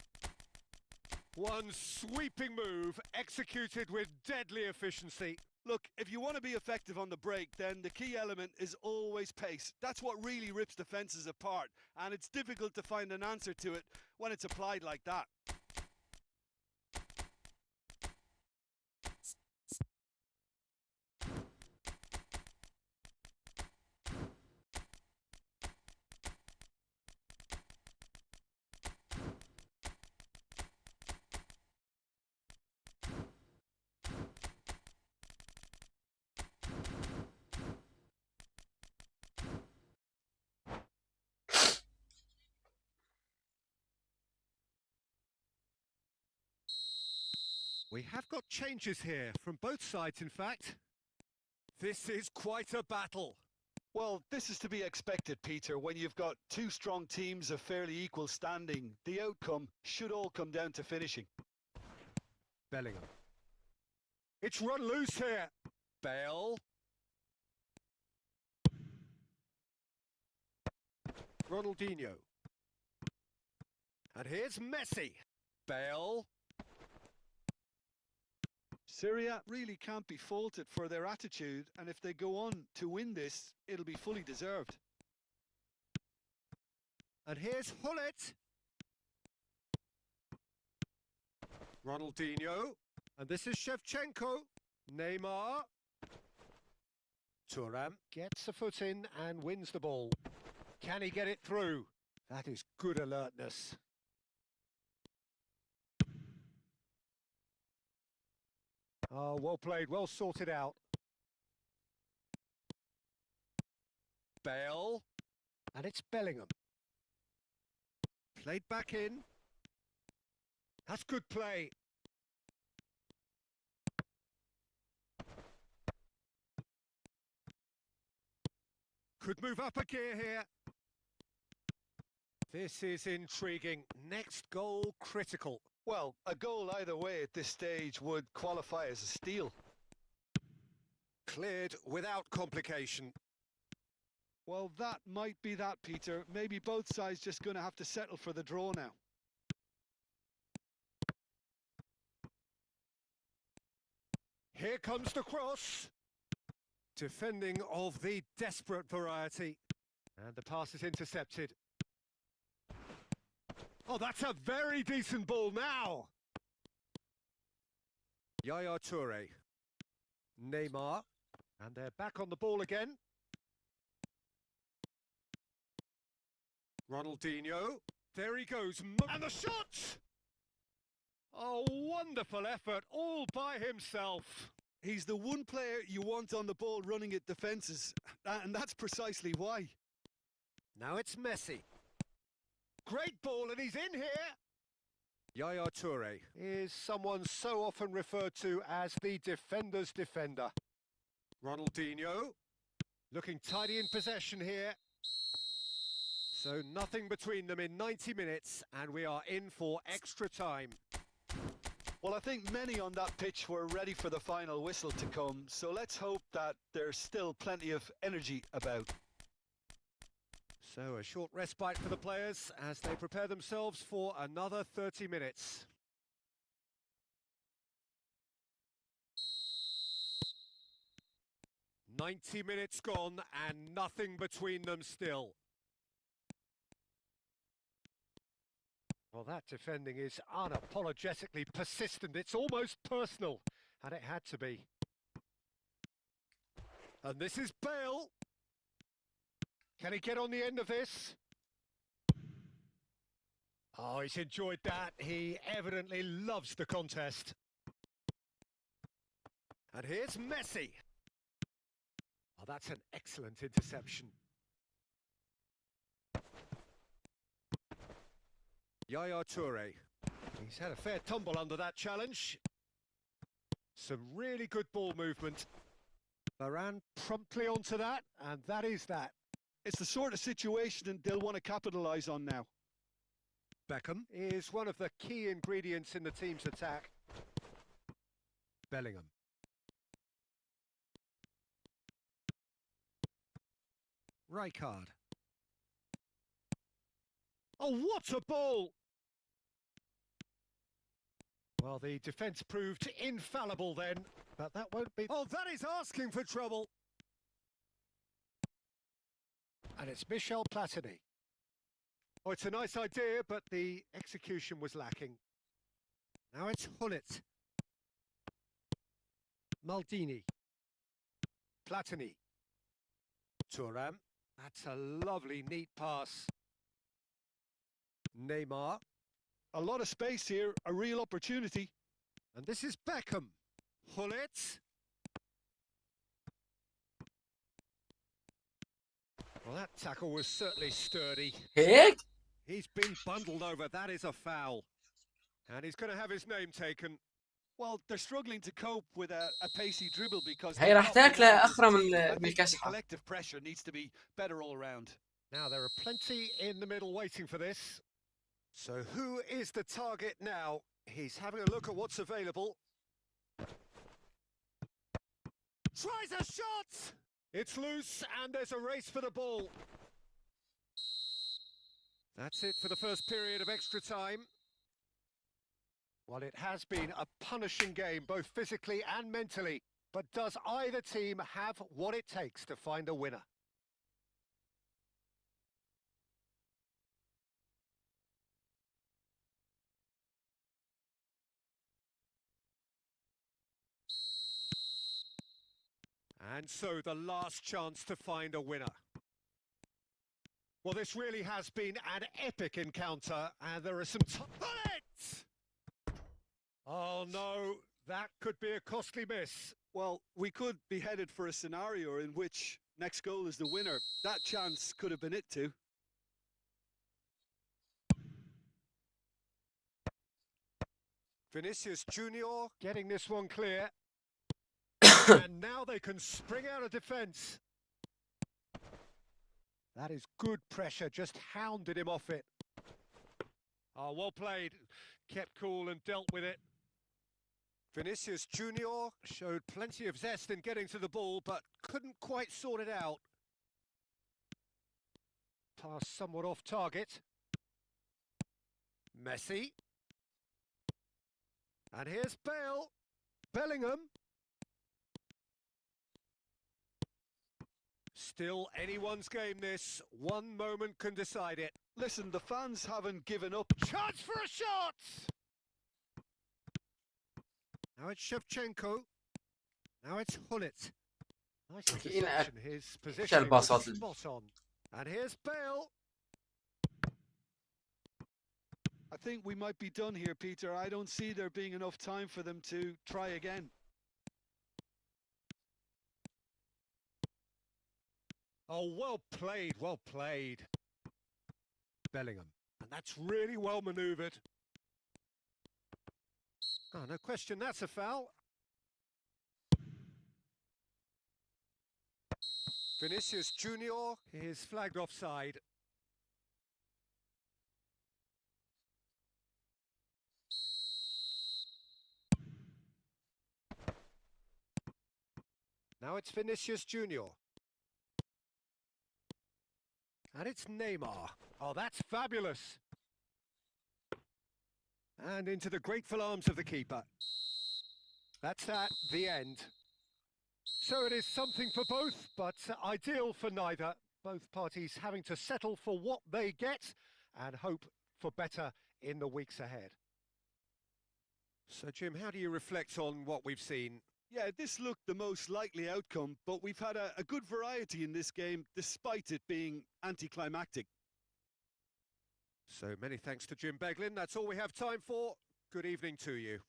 One sweeping move executed with deadly efficiency. Look, if you want to be effective on the break, then the key element is always pace. That's what really rips defences apart, and it's difficult to find an answer to it when it's applied like that. We have got changes here, from both sides in fact. This is quite a battle. Well, this is to be expected, Peter. When you've got two strong teams of fairly equal standing, the outcome should all come down to finishing. Bellingham. It's run loose here. Bale. Ronaldinho. And here's Messi. Bale. Syria really can't be faulted for their attitude, and if they go on to win this, it'll be fully deserved. And here's Hullet. Ronaldinho. And this is Shevchenko. Neymar. Thuram gets a foot in and wins the ball. Can he get it through? That is good alertness. Oh, well played, well sorted out. Bale. And it's Bellingham. Played back in. That's good play. Could move up a gear here. This is intriguing. Next goal critical. Well, a goal either way at this stage would qualify as a steal. Cleared without complication. Well, that might be that, Peter. Maybe both sides just going to have to settle for the draw now. Here comes the cross. Defending of the desperate variety. And the pass is intercepted. Oh, that's a very decent ball now. Yaya Toure. Neymar. And they're back on the ball again. Ronaldinho. There he goes. And the shot! Oh, wonderful effort all by himself. He's the one player you want on the ball running at defences, and that's precisely why. Now it's Messi. Great ball, and he's in here. Yaya Toure is someone so often referred to as the defender's defender. Ronaldinho looking tidy in possession here. So nothing between them in 90 minutes, and we are in for extra time. Well, I think many on that pitch were ready for the final whistle to come, so let's hope that there's still plenty of energy about. So a short respite for the players as they prepare themselves for another 30 minutes. "90 minutes gone and nothing between them still. Well, that defending is unapologetically persistent. It's almost personal, and it had to be. And this is Bale. Can he get on the end of this? Oh, he's enjoyed that. He evidently loves the contest. And here's Messi. Oh, that's an excellent interception. Yaya Toure. He's had a fair tumble under that challenge. Some really good ball movement. Varane promptly onto that, and that is that. It's the sort of situation they'll want to capitalise on now. Beckham is one of the key ingredients in the team's attack. Bellingham. Rijkaard. Oh, what a ball! Well, the defence proved infallible then, but that won't be... Oh, that is asking for trouble! And it's Michel Platini. Oh, it's a nice idea, but the execution was lacking. Now it's Hullet. Maldini. Platini. Thuram. That's a lovely, neat pass. Neymar. A lot of space here, a real opportunity. And this is Beckham. Hullet. Well, that tackle was certainly sturdy. هيك He's been bundled over. That is a foul. And he's going to have his name taken. Well, they're struggling to cope with a pacey dribble because هي راح تاكله اخرى من I think the الكسحه. collective pressure needs to be better all round. Now, there are plenty in the middle waiting for this. So who is the target now? He's having a look at what's available. Tries a shot! It's loose and there's a race for the ball. That's it for the first period of extra time. Well, it has been a punishing game, both physically and mentally. But does either team have what it takes to find a winner? And so the last chance to find a winner. Well, this really has been an epic encounter, and there are some... Oh no, that could be a costly miss. Well, we could be headed for a scenario in which next goal is the winner. That chance could have been it too. Vinicius Junior getting this one clear. And now they can spring out of defence. That is good pressure, just hounded him off it. Oh, well played. Kept cool and dealt with it. Vinicius Junior showed plenty of zest in getting to the ball, but couldn't quite sort it out. Pass somewhat off target. Messi. And here's Bale. Bellingham. Still anyone's game this. One moment can decide it. Listen, the fans haven't given up. Chance for a shot! Now it's Shevchenko. Now it's Hullet. Nice interception. His position was spot on. And here's Bale. I think we might be done here, Peter. I don't see there being enough time for them to try again. Oh, well played, well played. Bellingham. And that's really well manoeuvred. Oh, no question, that's a foul. Vinicius Junior is flagged offside. Now it's Vinicius Junior. And it's Neymar. Oh, that's fabulous. And into the grateful arms of the keeper. That's at the end. So it is something for both, but ideal for neither. Both parties having to settle for what they get and hope for better in the weeks ahead. So, Jim, how do you reflect on what we've seen? Yeah, this looked the most likely outcome, but we've had a good variety in this game, despite it being anticlimactic. So many thanks to Jim Beglin. That's all we have time for. Good evening to you.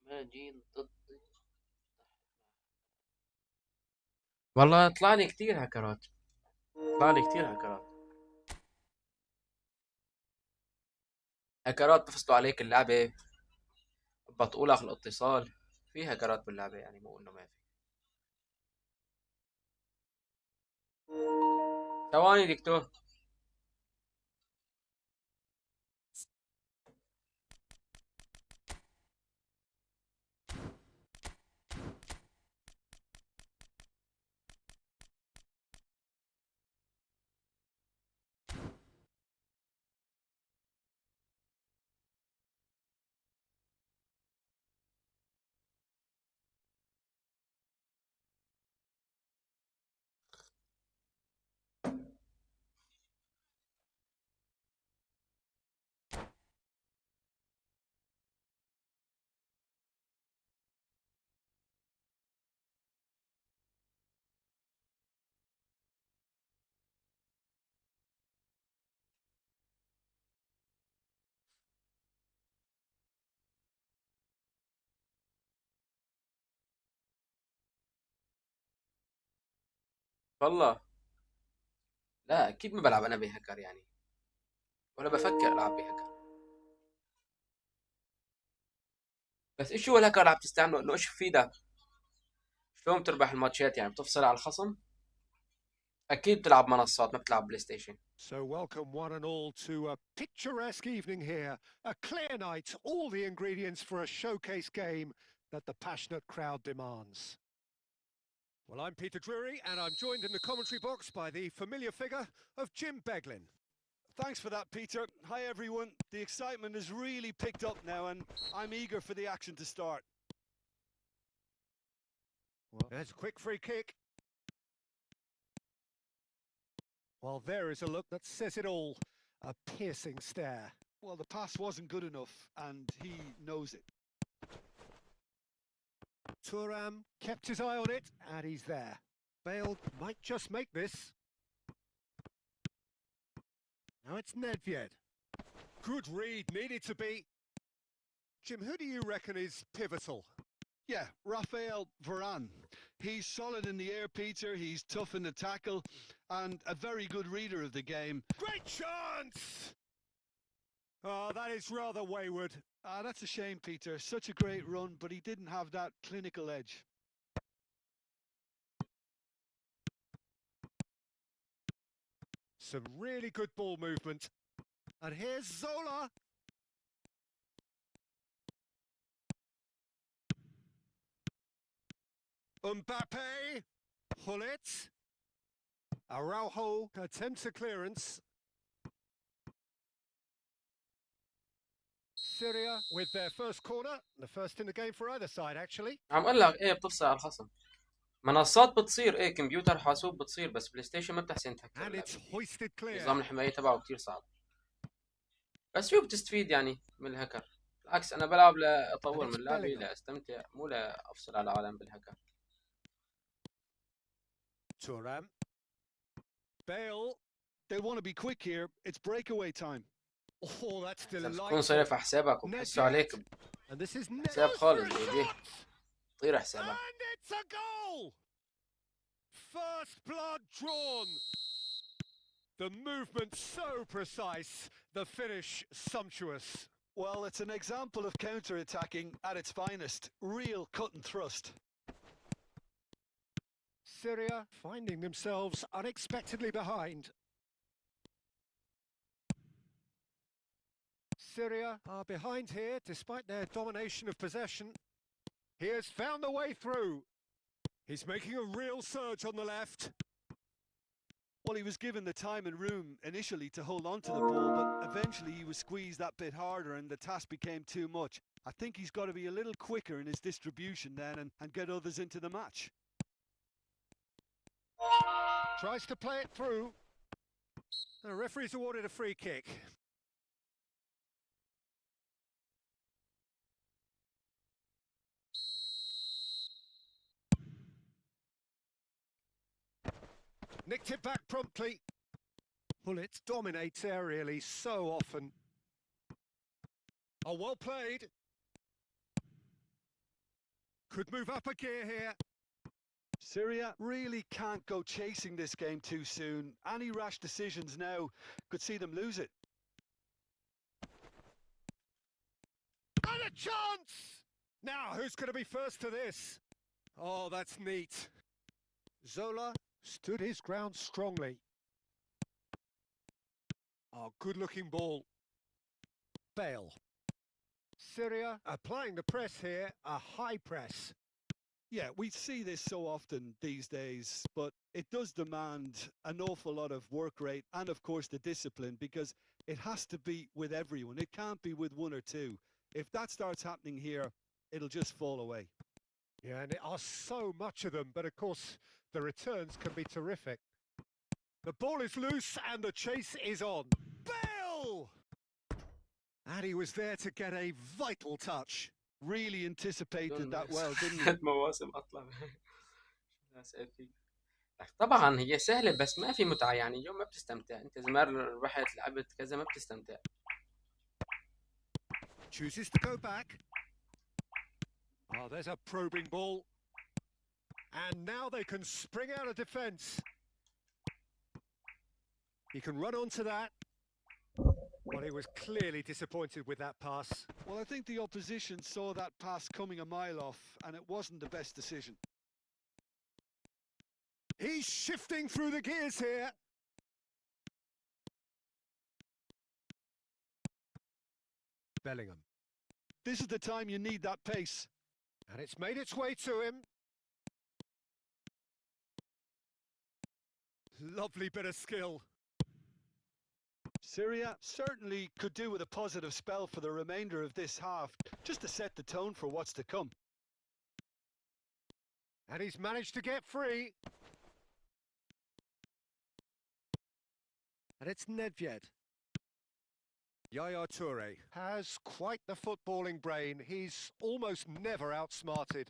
ماجين ضد. والله طلع لي كثير هكرات، طلع لي كثير هكرات. هكرات بفصلوا عليك اللعبة، بطئوا الاتصال. في هكرات باللعبة يعني، مو انه ما في. ثواني دكتور. والله لا، اكيد ما بلعب انا بهكر يعني، ولا بفكر العب بهكر. بس ايش هو الهكر اللي عم تستعمله؟ انه ايش بفيدك؟ شلون بتربح الماتشات يعني؟ بتفصل على الخصم؟ اكيد بتلعب منصات، ما بتلعب بلاي ستيشن. So welcome one and all to a picturesque evening here, a clear night, all the ingredients for a showcase game that the passionate crowd demands. Well, I'm Peter Drury, and I'm joined in the commentary box by the familiar figure of Jim Beglin. Thanks for that, Peter. Hi, everyone. The excitement has really picked up now, and I'm eager for the action to start. Well, there's a quick free kick. Well, there is a look that says it all. A piercing stare. Well, the pass wasn't good enough, and he knows it. Thuram kept his eye on it, and he's there. Bale might just make this. Now it's Nedved. Good read, needed to be. Jim, who do you reckon is pivotal? Yeah, Raphael Varane. He's solid in the air, Peter. He's tough in the tackle and a very good reader of the game. Great chance! Oh, that is rather wayward. That's a shame, Peter. Such a great run, but he didn't have that clinical edge. Some really good ball movement. And here's Zola. Mbappe. Hullet. Araujo attempts a clearance. Syria with their first corner, the first in the game for either side actually. عم اقول لك ايه، بتفصل على الخصم. منصات بتصير ايه، كمبيوتر حاسوب بتصير، بس بلاي ستيشن ما بتحسن تهكر And it's اللعبة. hoisted clear. نظام الحماية تبعه كتير صعب. بس شو بتستفيد يعني من الهكر؟ بالعكس انا بلعب لاطور من لعبي، لاستمتع، مو لافصل على العالم بالهكر. Thuram. Bale. They want to be quick here. It's breakaway time. Oh, that's تكون delightful. صرف حسابك وبحسوا عليك And this is حساب خالص بايديه، طير حسابك. And it's a goal! First blood drawn. The movement so precise, the finish sumptuous. Well, it's an example of counter-attacking at its finest. Real cut and thrust. Syria finding themselves unexpectedly behind. Syria are behind here despite their domination of possession. He has found the way through. He's making a real surge on the left. Well, he was given the time and room initially to hold on to the ball, but eventually he was squeezed that bit harder and the task became too much. I think he's got to be a little quicker in his distribution then and get others into the match. Tries to play it through. The referee's awarded a free kick. Nicked it back promptly. Hullet dominates aerially so often. Oh, well played. Could move up a gear here. Syria really can't go chasing this game too soon. Any rash decisions now could see them lose it. And a chance! Now, who's going to be first to this? Oh, that's neat. Zola stood his ground strongly. Oh, good-looking ball. Bale. Syria applying the press here, a high press. Yeah, we see this so often these days, but it does demand an awful lot of work rate and, of course, the discipline, because it has to be with everyone. It can't be with one or two. If that starts happening here, it'll just fall away. Yeah, and there are so much of them, but of course, the returns can be terrific. The ball is loose and the chase is on. Bale! And he was there to get a vital touch. Really anticipated that well, didn't he? 3 مواسم اطلع. طبعا هي سهلة بس ما في متعة، يعني اليوم ما بتستمتع، انت اذا ما ربحت لعبت كذا ما بتستمتع. Chooses to go back. Oh, there's a probing ball. And now they can spring out of defence. He can run onto that. Well, he was clearly disappointed with that pass. Well, I think the opposition saw that pass coming a mile off, and it wasn't the best decision. He's shifting through the gears here. Bellingham. This is the time you need that pace. And it's made its way to him. Lovely bit of skill. Syria certainly could do with a positive spell for the remainder of this half, just to set the tone for what's to come. And he's managed to get free. And it's Nedved. Yaya Toure has quite the footballing brain. He's almost never outsmarted.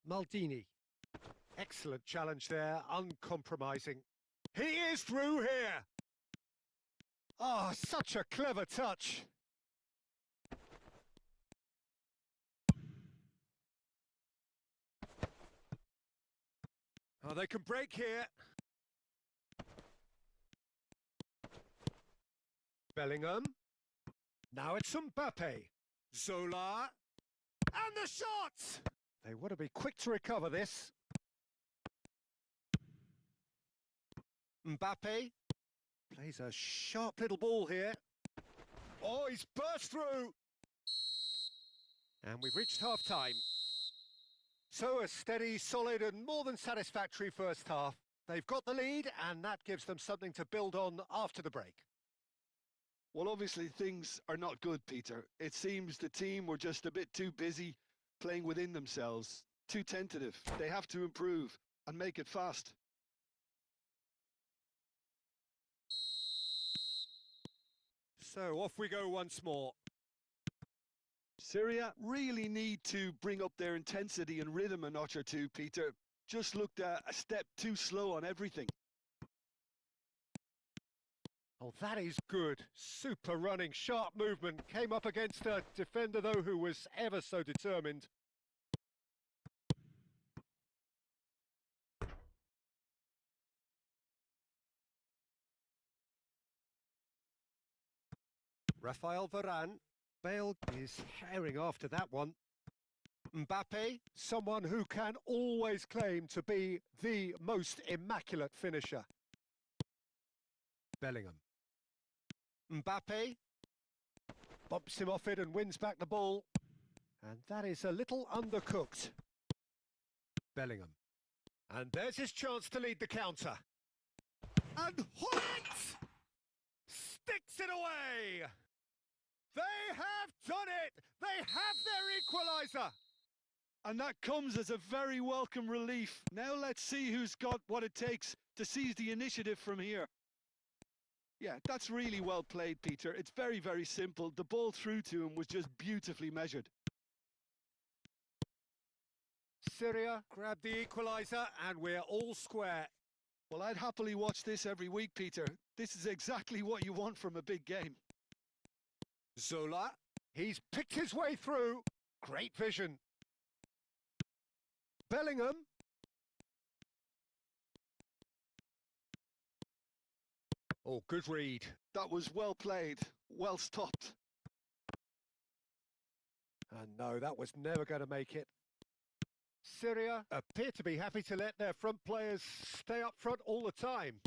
Maldini. Excellent challenge there, uncompromising. He is through here! Oh, such a clever touch. Oh, they can break here. Bellingham. Now it's Mbappe. Zola. And the shot! They want to be quick to recover this. Mbappe plays a sharp little ball here. Oh, he's burst through! And we've reached half-time. So a steady, solid and more than satisfactory first half. They've got the lead and that gives them something to build on after the break. Well, obviously things are not good, Peter. It seems the team were just a bit too busy playing within themselves, too tentative. They have to improve and make it fast. So off we go once more. Syria really need to bring up their intensity and rhythm a notch or two, Peter. Just looked a step too slow on everything. Oh, that is good. Super running, sharp movement. Came up against a defender, though, who was ever so determined. Rafael Varane. Bale is herring after that one. Mbappe, someone who can always claim to be the most immaculate finisher. Bellingham. Mbappe bumps him off it and wins back the ball. And that is a little undercooked. Bellingham. And there's his chance to lead the counter. And Hoyt sticks it away! They have done it! They have their equaliser! And that comes as a very welcome relief. Now let's see who's got what it takes to seize the initiative from here. Yeah, that's really well played, Peter. It's very, very simple. The ball through to him was just beautifully measured. Syria grabbed the equaliser and we're all square. Well, I'd happily watch this every week, Peter. This is exactly what you want from a big game. Zola, He's picked his way through. Great vision. Bellingham. Oh, good read. That was well played, well stopped. And no, that was never going to make it. Syria appear to be happy to let their front players stay up front all the time.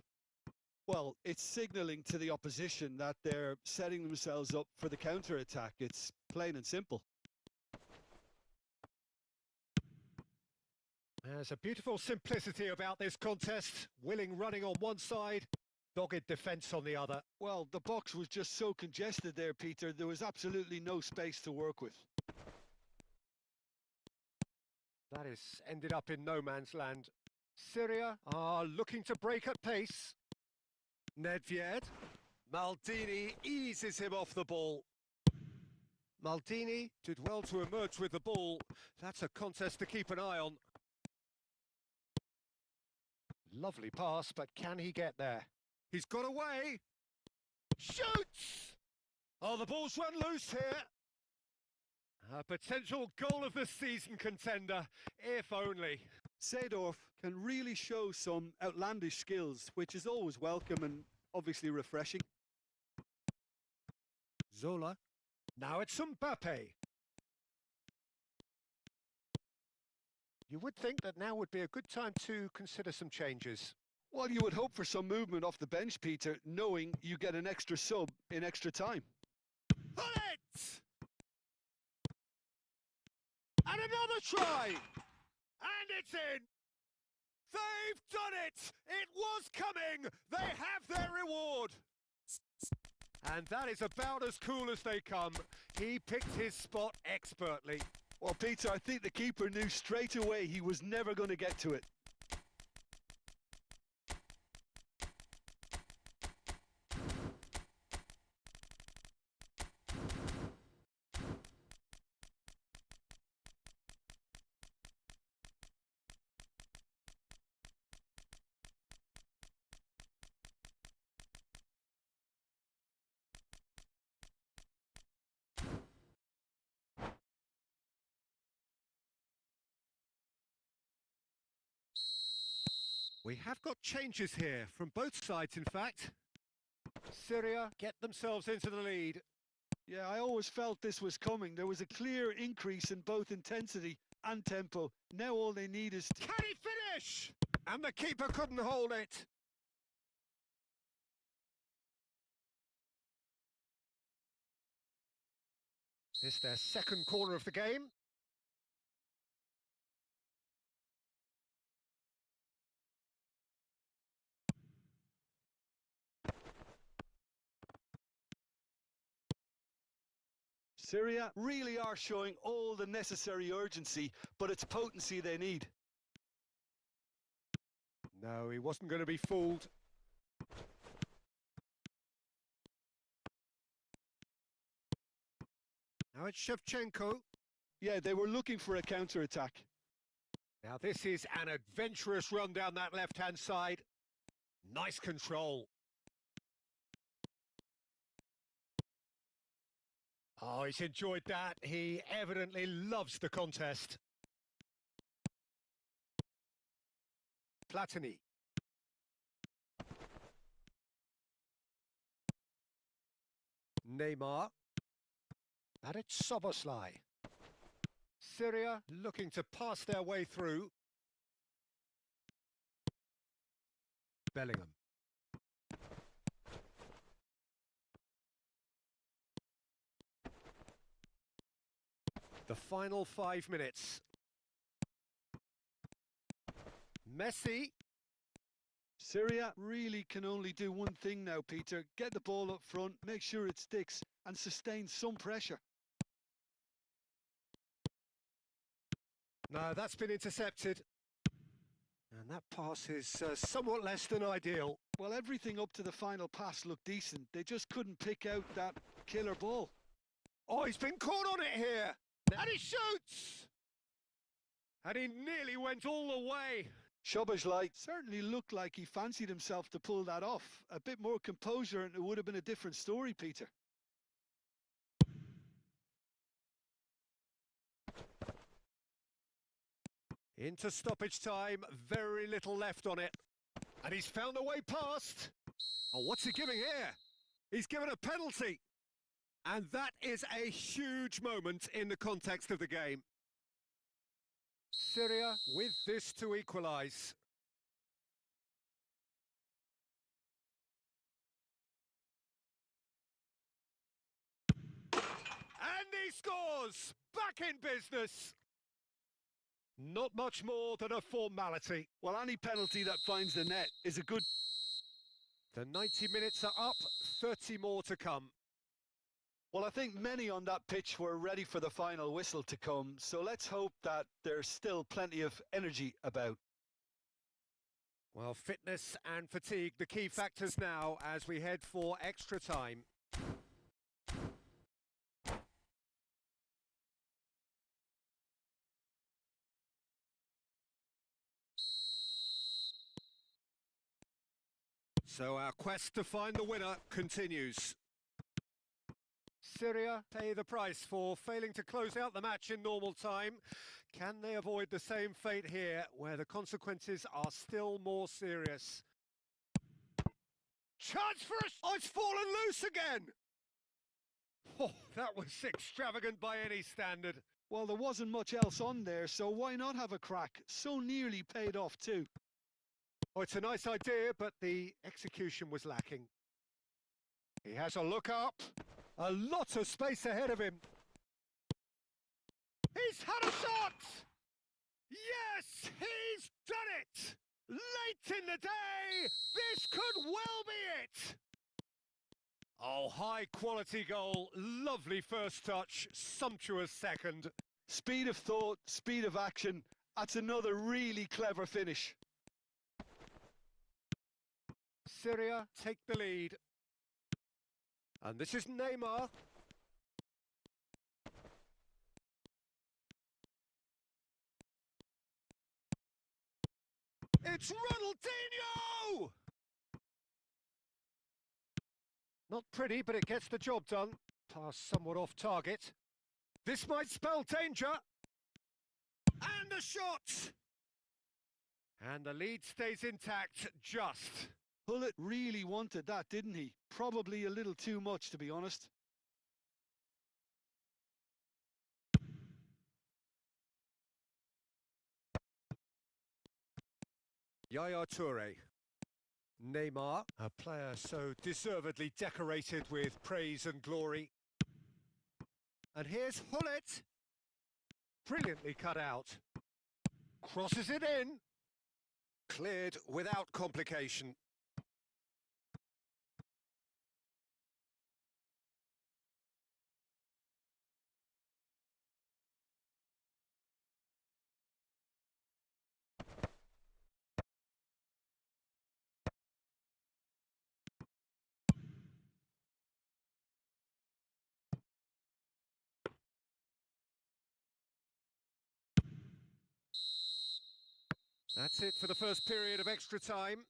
Well, it's signalling to the opposition that they're setting themselves up for the counter-attack. It's plain and simple. There's a beautiful simplicity about this contest. Willing running on one side, dogged defence on the other. Well, the box was just so congested there, Peter. There was absolutely no space to work with. That has ended up in no man's land. Syria are looking to break at pace. Nedved. Maldini eases him off the ball. Maldini did well to emerge with the ball. That's a contest to keep an eye on. Lovely pass, but can he get there? He's got away. Shoots! Oh, the ball's run loose here. A potential goal of the season contender, if only. Seedorf can really show some outlandish skills, which is always welcome and obviously refreshing. Zola. Now it's Mbappe. You would think that now would be a good time to consider some changes. Well, you would hope for some movement off the bench, Peter, knowing you get an extra sub in extra time. Pull it! And another try! And it's in! They've done it! It was coming! They have their reward! And that is about as cool as they come. He picked his spot expertly. Well, Peter, I think the keeper knew straight away he was never going to get to it. We have got changes here, from both sides in fact. Syria get themselves into the lead. Yeah, I always felt this was coming. There was a clear increase in both intensity and tempo. Now all they need is... Can he finish? And the keeper couldn't hold it. It's their second corner of the game. Syria really are showing all the necessary urgency, but it's potency they need. No, he wasn't going to be fooled. Now it's Shevchenko. Yeah, they were looking for a counter-attack. Now this is an adventurous run down that left-hand side. Nice control. Oh, he's enjoyed that. He evidently loves the contest. Platini. Neymar. And it's Soboslai. Syria looking to pass their way through. Bellingham. The final 5 minutes. Messi. Syria really can only do one thing now, Peter. Get the ball up front, make sure it sticks, and sustain some pressure. No, that's been intercepted. And that pass is somewhat less than ideal. Well, everything up to the final pass looked decent. They just couldn't pick out that killer ball. Oh, he's been caught on it here. And he shoots! And he nearly went all the way. Szoboszlai certainly looked like he fancied himself to pull that off. A bit more composure and it would have been a different story, Peter. Into stoppage time, very little left on it. And he's found a way past. Oh, what's he giving here? He's given a penalty. And that is a huge moment in the context of the game. Syria with this to equalise. And he scores! Back in business! Not much more than a formality. Well, any penalty that finds the net is a good... The 90 minutes are up, 30 more to come. Well, I think many on that pitch were ready for the final whistle to come, so let's hope that there's still plenty of energy about. Well, fitness and fatigue, the key factors now as we head for extra time. So our quest to find the winner continues. Syria pay the price for failing to close out the match in normal time. Can they avoid the same fate here, where the consequences are still more serious? Chance for us! Oh, it's fallen loose again! Oh, that was extravagant by any standard. Well, there wasn't much else on there, so why not have a crack? So nearly paid off too. Oh, it's a nice idea, but the execution was lacking. He has a look up. A lot of space ahead of him. He's had a shot! Yes, he's done it! Late in the day, this could well be it! Oh, high quality goal, lovely first touch, sumptuous second. Speed of thought, speed of action, that's another really clever finish. Syria take the lead. And this is Neymar. It's Ronaldinho! Not pretty, but it gets the job done. Pass somewhat off target. This might spell danger. And a shot! And the lead stays intact, just. Pullet really wanted that, didn't he? Probably a little too much, to be honest. Yaya Toure. Neymar, a player so deservedly decorated with praise and glory. And here's Hullet. Brilliantly cut out. Crosses it in. Cleared without complication. That's it for the first period of extra time.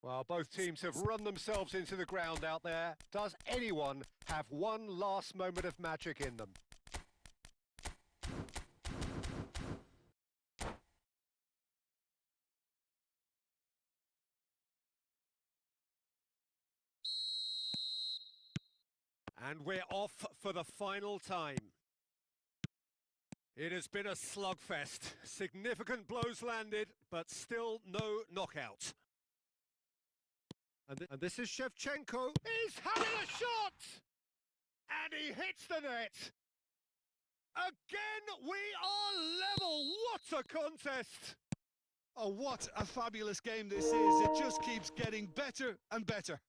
Well, both teams have run themselves into the ground out there. Does anyone have one last moment of magic in them? And we're off for the final time. It has been a slugfest. Significant blows landed, but still no knockout. And this is Shevchenko. He's having a shot! And he hits the net. Again, we are level. What a contest! Oh, what a fabulous game this is. It just keeps getting better and better.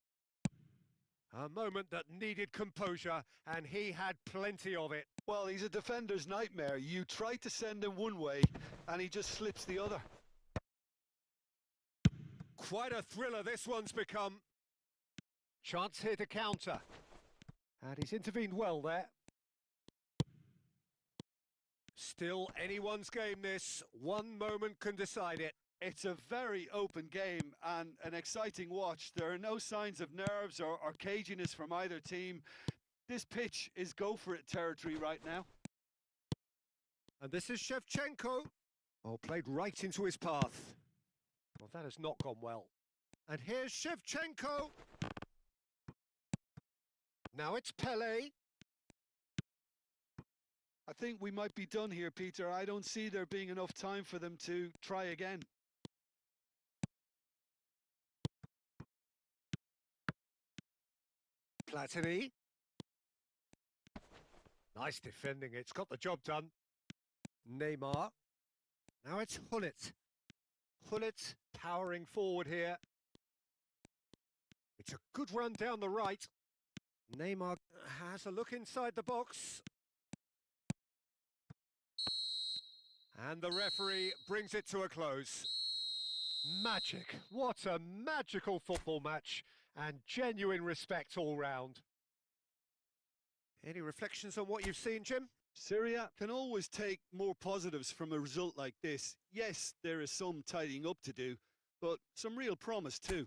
A moment that needed composure, and he had plenty of it. Well, he's a defender's nightmare. You try to send him one way, and he just slips the other. Quite a thriller this one's become. Chance here to counter. And he's intervened well there. Still anyone's game this. One moment can decide it. It's a very open game and an exciting watch. There are no signs of nerves or caginess from either team. This pitch is go-for-it territory right now. And this is Shevchenko. Oh, played right into his path. Well, that has not gone well. And here's Shevchenko. Now it's Pele. I think we might be done here, Peter. I don't see there being enough time for them to try again. Platini. Nice defending, it's got the job done. Neymar. Now it's Hullet. Hullet powering forward here. It's a good run down the right. Neymar has a look inside the box. And the referee brings it to a close. Magic. What a magical football match. And genuine respect all round. Any reflections on what you've seen, Jim? Syria can always take more positives from a result like this. Yes, there is some tidying up to do, but some real promise too.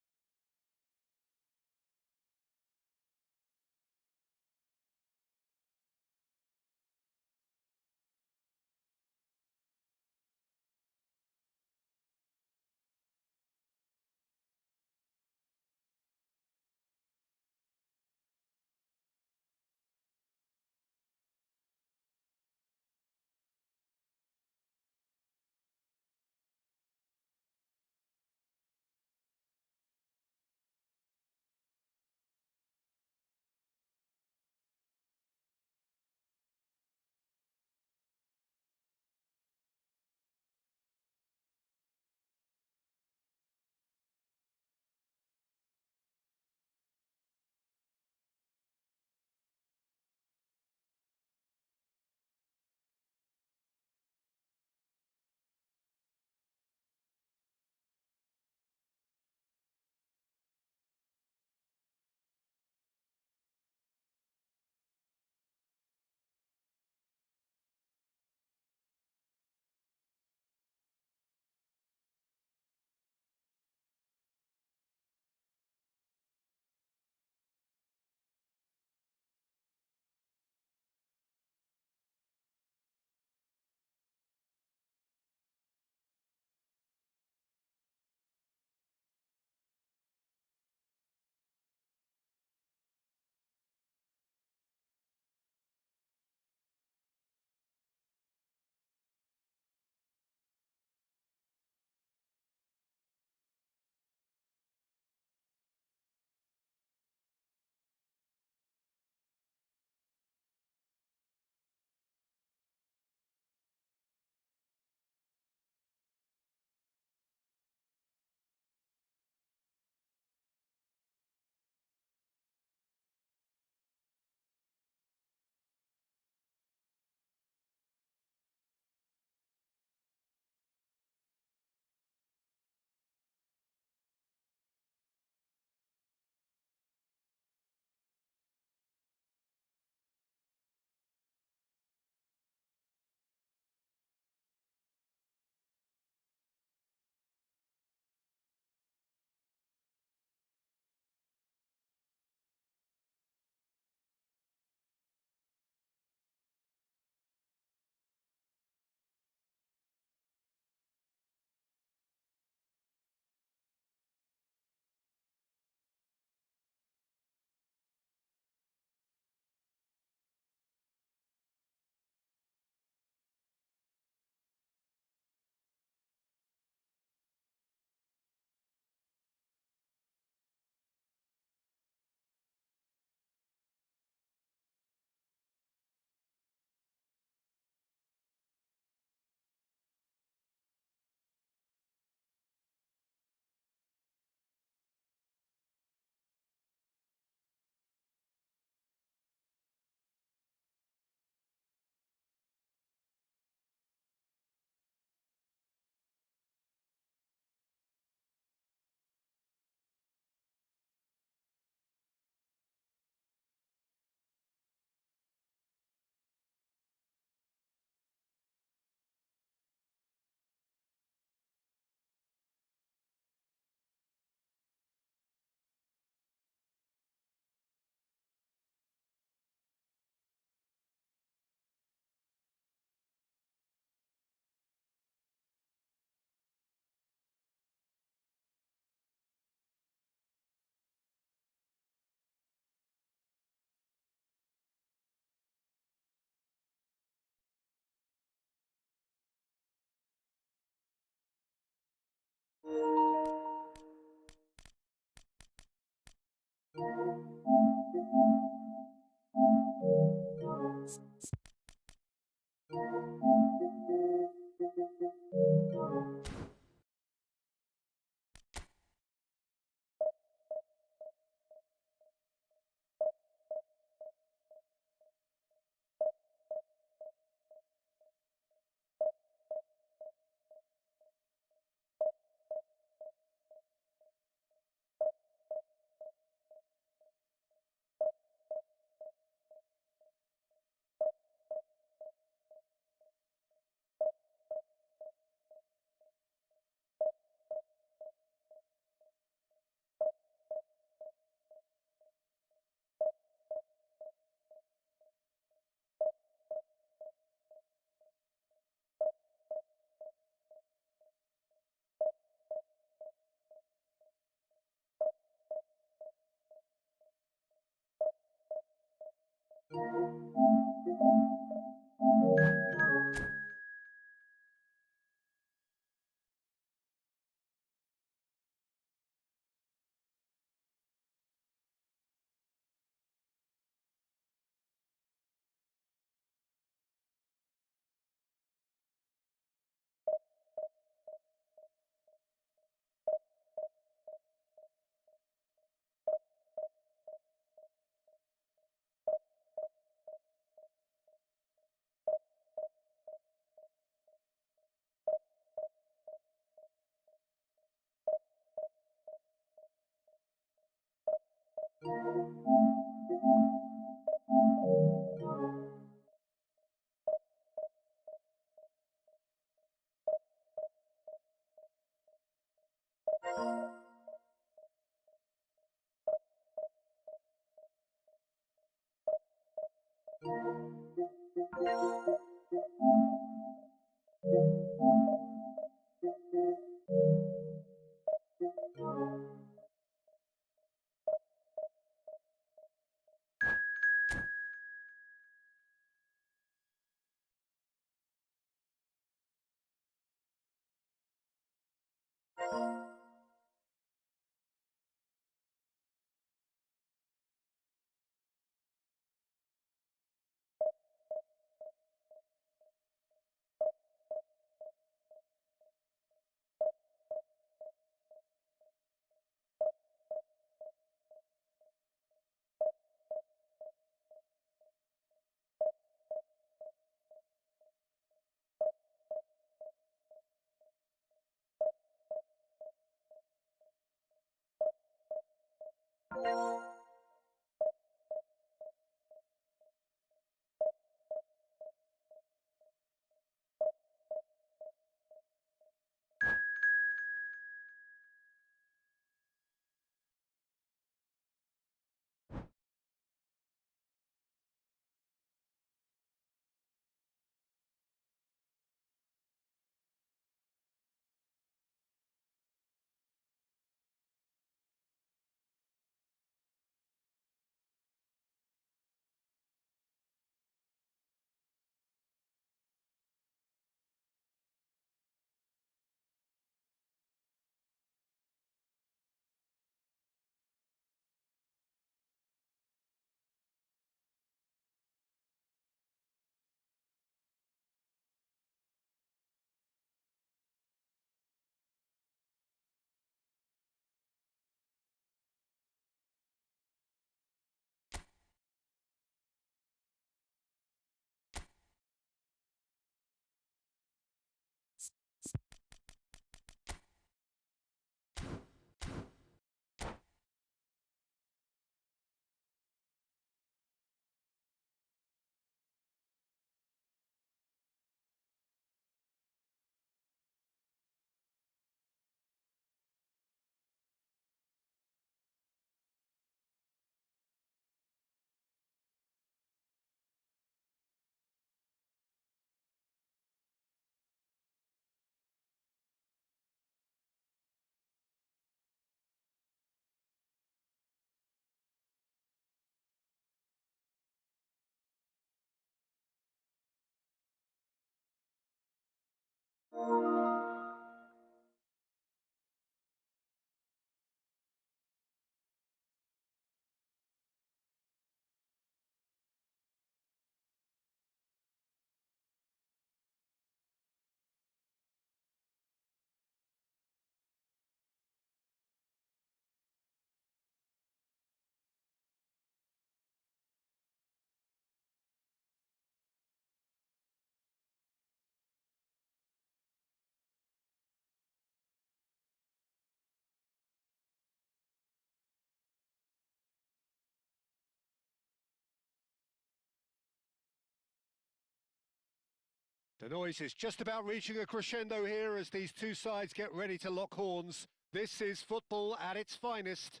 The noise is just about reaching a crescendo here as these two sides get ready to lock horns. This is football at its finest.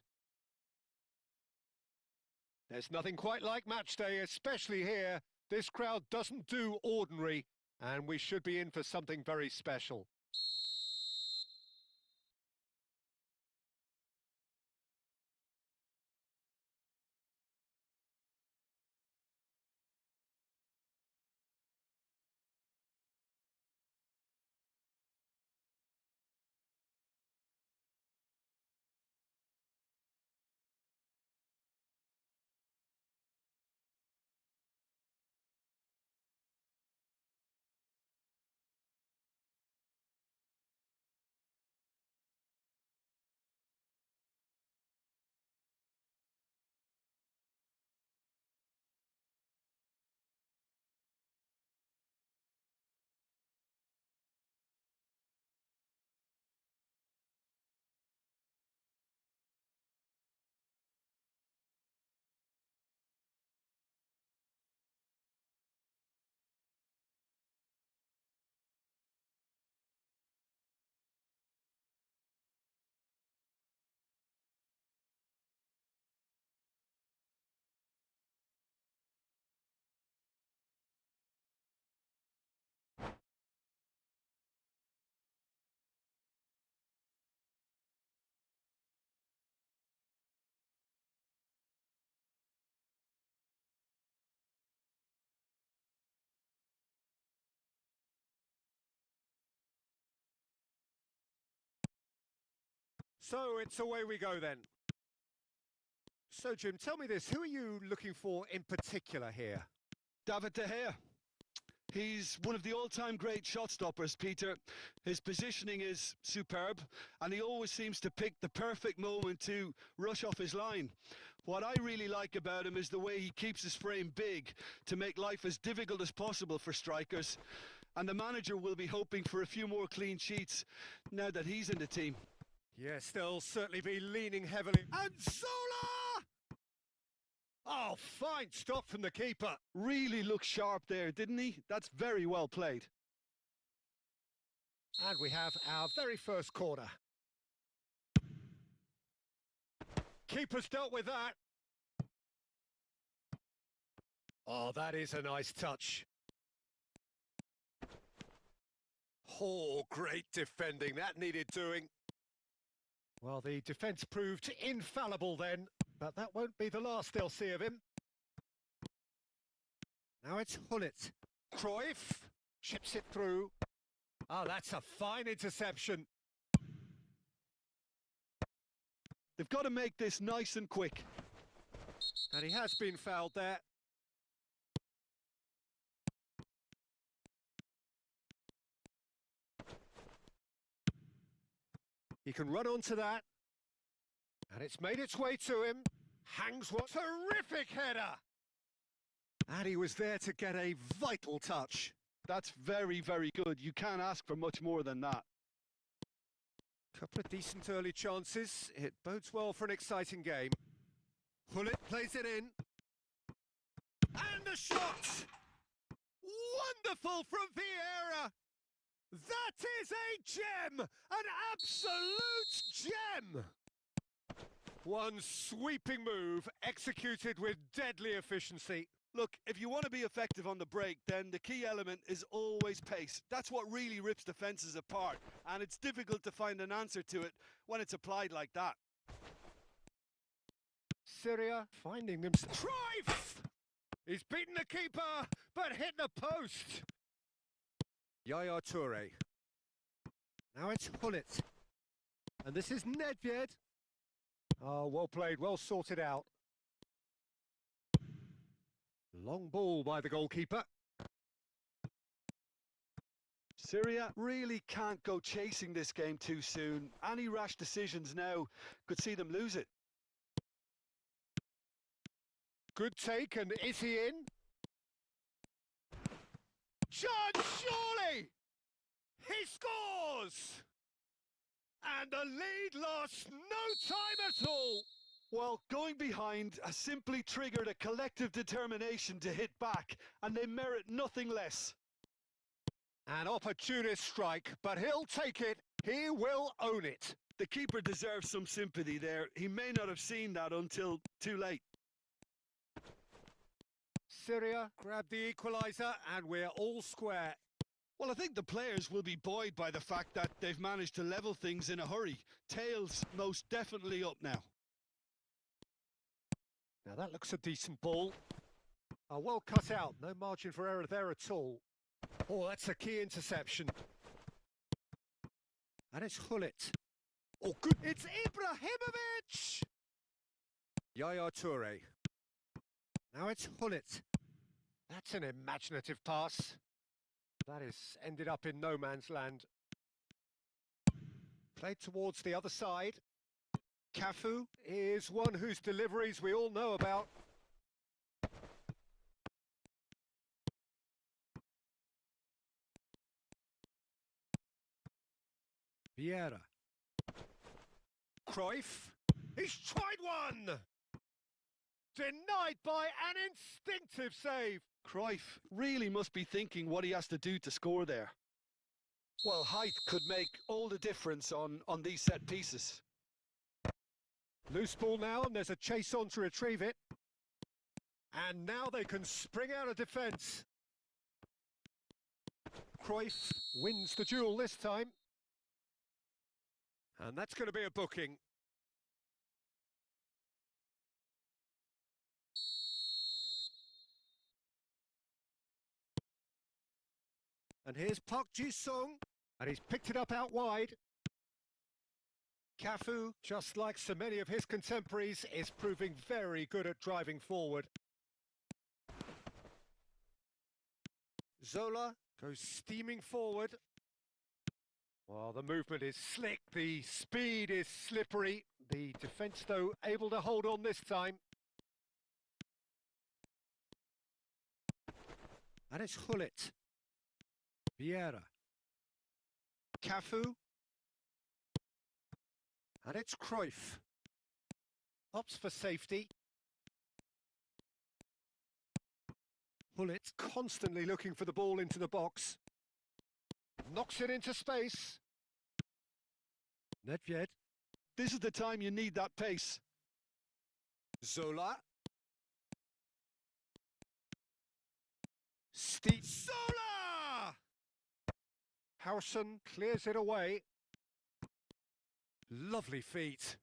There's nothing quite like match day, especially here. This crowd doesn't do ordinary, and we should be in for something very special. So it's away we go then. So Jim, tell me this, who are you looking for in particular here? David De Gea. He's one of the all-time great shot stoppers, Peter. His positioning is superb, and he always seems to pick the perfect moment to rush off his line. What I really like about him is the way he keeps his frame big to make life as difficult as possible for strikers. And the manager will be hoping for a few more clean sheets now that he's in the team. Yes, they'll certainly be leaning heavily. And Zola! Oh, fine stop from the keeper. Really looked sharp there, didn't he? That's very well played. And we have our very first corner. Keeper's dealt with that. Oh, that is a nice touch. Oh, great defending. That needed doing. Well, the defence proved infallible then, but that won't be the last they'll see of him. Now it's Hullet. Cruyff chips it through. Oh, that's a fine interception. They've got to make this nice and quick. And he has been fouled there. He can run onto that. And it's made its way to him. Hangs one. Terrific header! And he was there to get a vital touch. That's very, very good. You can't ask for much more than that. Couple of decent early chances. It bodes well for an exciting game. Hullet plays it in. And the shot! Wonderful from Vieira! That is a gem! An absolute gem! One sweeping move, executed with deadly efficiency. Look, if you want to be effective on the break, then the key element is always pace. That's what really rips defences apart, and it's difficult to find an answer to it when it's applied like that. Syria finding them. Cruyff! He's beaten the keeper, but hit the post. Yaya Toure. Now it's Hullet. And this is Nedved. Oh, well played, well sorted out. Long ball by the goalkeeper. Syria really can't go chasing this game too soon. Any rash decisions now could see them lose it. Good take, and is he in? John Surely! He scores! And the lead lost no time at all. Well, going behind has simply triggered a collective determination to hit back, and they merit nothing less. An opportunist strike, but he'll take it. He will own it. The keeper deserves some sympathy there. He may not have seen that until too late. Syria grabbed the equaliser, and we're all square. Well, I think the players will be buoyed by the fact that they've managed to level things in a hurry. Tails most definitely up now. Now that looks a decent ball. Well cut out, no margin for error there at all. Oh, that's a key interception. And it's Hullet. Oh, good. It's Ibrahimovic! Yaya Toure. Now it's Hullet. That's an imaginative pass. That has ended up in no man's land. Played towards the other side. Cafu is one whose deliveries we all know about. Vieira. Cruyff. He's tried one! Denied by an instinctive save. Cruyff really must be thinking what he has to do to score there. Well, height could make all the difference on these set pieces. Loose ball now, and there's a chase on to retrieve it. And now they can spring out of defence. Cruyff wins the duel this time. And that's going to be a booking. And here's Park Ji-sung, and he's picked it up out wide. Cafu, just like so many of his contemporaries, is proving very good at driving forward. Zola goes steaming forward. Well, the movement is slick, the speed is slippery. The defence, though, able to hold on this time. And it's Hullet. Vieira. Cafu. And it's Cruyff. Opts for safety. Hullet constantly looking for the ball into the box. Knocks it into space. Nedved. This is the time you need that pace. Zola. Zola! Howson clears it away. Lovely feet.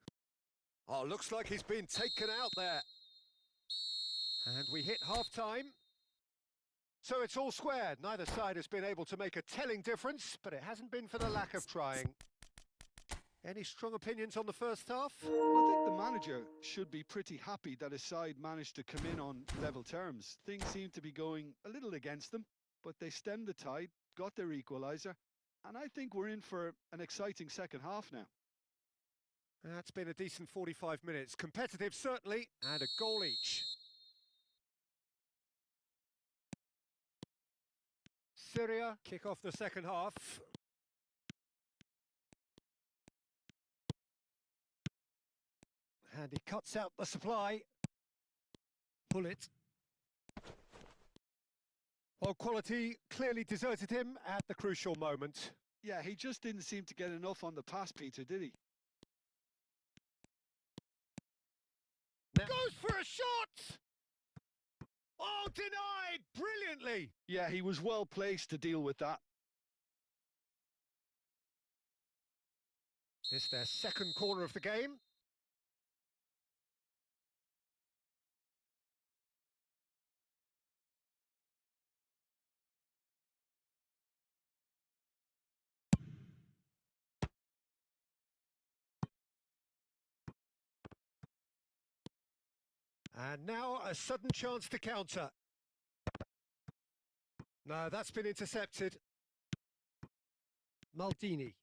Oh, looks like he's been taken out there. And we hit half-time. So it's all square. Neither side has been able to make a telling difference, but it hasn't been for the lack of trying. Any strong opinions on the first half? I think the manager should be pretty happy that his side managed to come in on level terms. Things seem to be going a little against them, but they stemmed the tide, got their equaliser, and I think we're in for an exciting second half now. That's been a decent 45 minutes. Competitive, certainly, and a goal each. Syria kick off the second half. And he cuts out the supply. Pull it. Well, quality clearly deserted him at the crucial moment. Yeah, he just didn't seem to get enough on the pass, Peter, did he? Now goes for a shot! Oh, denied brilliantly! Yeah, he was well placed to deal with that. It's their second corner of the game. And now a sudden chance to counter. No, that's been intercepted. Maldini.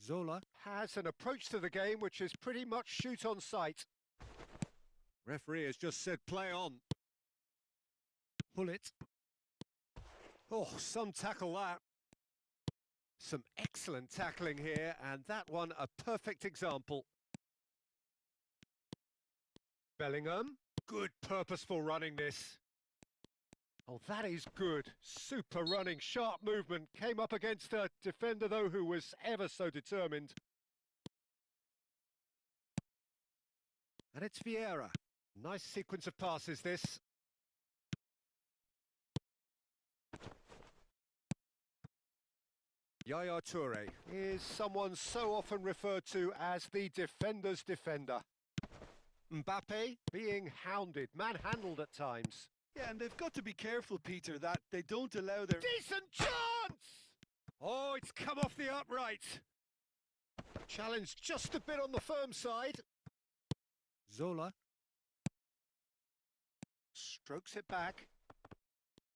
Zola has an approach to the game which is pretty much shoot on sight. Referee has just said play on. Pull it. Oh, some tackle that. Some excellent tackling here, and that one a perfect example. Bellingham, good purposeful running this. Oh, that is good. Super running, sharp movement. Came up against a defender, though, who was ever so determined. And it's Vieira. Nice sequence of passes, this. Yaya Toure is someone so often referred to as the defender's defender. Mbappe being hounded, manhandled at times. Yeah, and they've got to be careful, Peter, that they don't allow their... Decent chance! Oh, it's come off the upright. Challenge just a bit on the firm side. Zola. Strokes it back.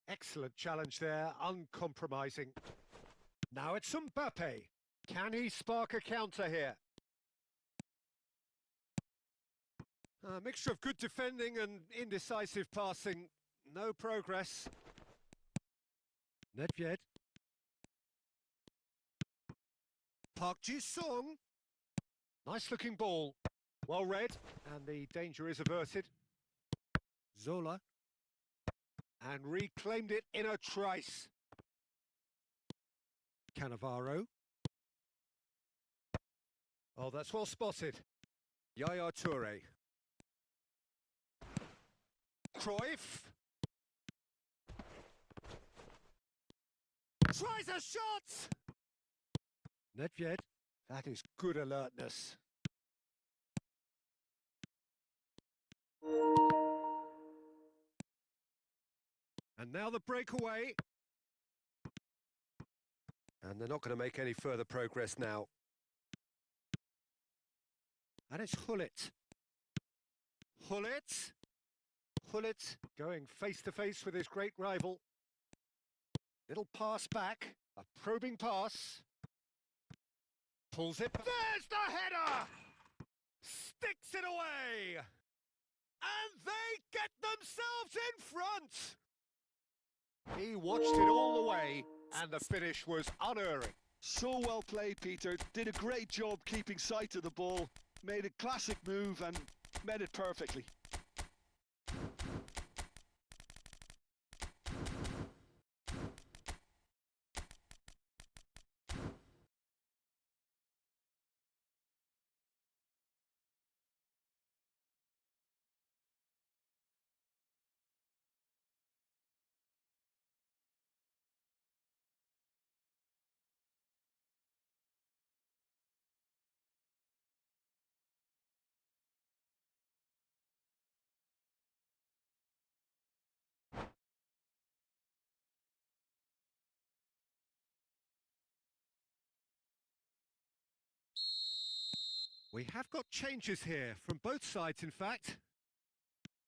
Excellent challenge there, uncompromising. Now it's Mbappe. Can he spark a counter here? A mixture of good defending and indecisive passing. No progress. Nedved. Park Ji-sung. Nice looking ball. Well read. And the danger is averted. Zola. And reclaimed it in a trice. Cannavaro. Oh, that's well spotted. Yaya Toure. Cruyff. Tries a shot! Nedved. That is good alertness. And now the breakaway. And they're not going to make any further progress now. And it's Hullet. Hullet. Hullet going face to face with his great rival. Little pass back. A probing pass. Pulls it. There's the header! Sticks it away! And they get themselves in front! He watched it all the way. And the finish was unerring. So well played, Peter. Did a great job keeping sight of the ball. Made a classic move and met it perfectly. We have got changes here, from both sides in fact.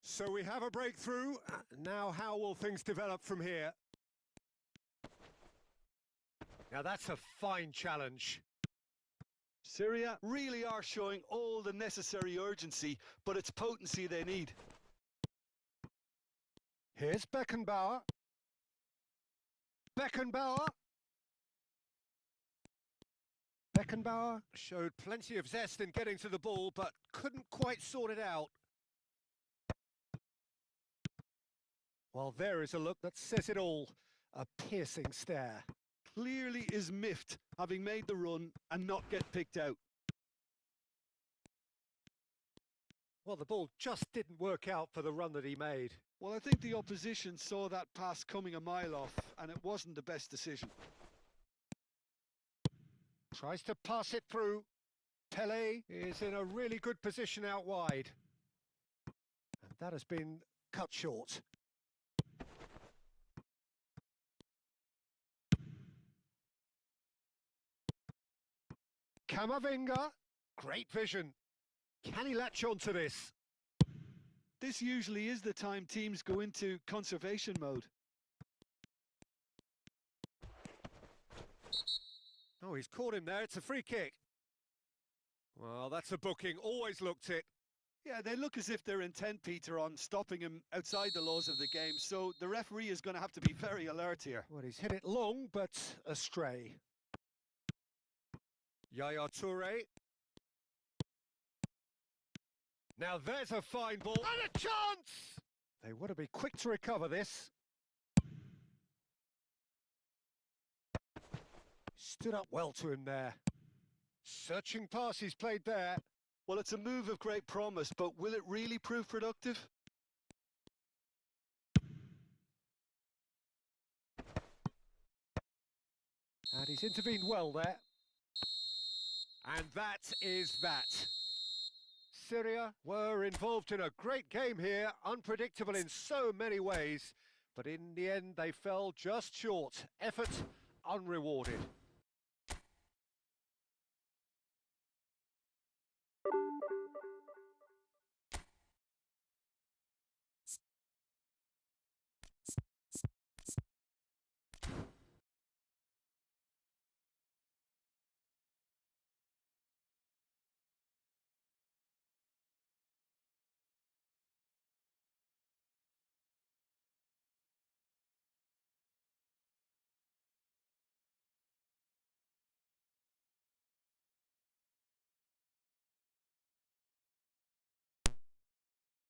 So we have a breakthrough. Now how will things develop from here? Now that's a fine challenge. Syria really are showing all the necessary urgency, but it's potency they need. Here's Beckenbauer. Beckenbauer. Beckenbauer showed plenty of zest in getting to the ball, but couldn't quite sort it out. Well, there is a look that says it all. A piercing stare. Clearly is miffed, having made the run and not get picked out. Well, the ball just didn't work out for the run that he made. Well, I think the opposition saw that pass coming a mile off, and it wasn't the best decision. Tries to pass it through. Pele is in a really good position out wide. And that has been cut short. Camavinga. Great vision. Can he latch on to this? This usually is the time teams go into conservation mode. Oh, he's caught him there. It's a free kick. Well, that's a booking. Always looked it. Yeah, they look as if they're intent, Peter, on stopping him outside the laws of the game, so the referee is going to have to be very alert here. Well, he's hit it long, but astray. Yaya Toure. Now there's a fine ball. And a chance! They want to be quick to recover this. Stood up well to him there. Searching pass he's played there. Well, it's a move of great promise, but will it really prove productive? And he's intervened well there. And that is that. Syria were involved in a great game here, unpredictable in so many ways, but in the end they fell just short. Effort unrewarded.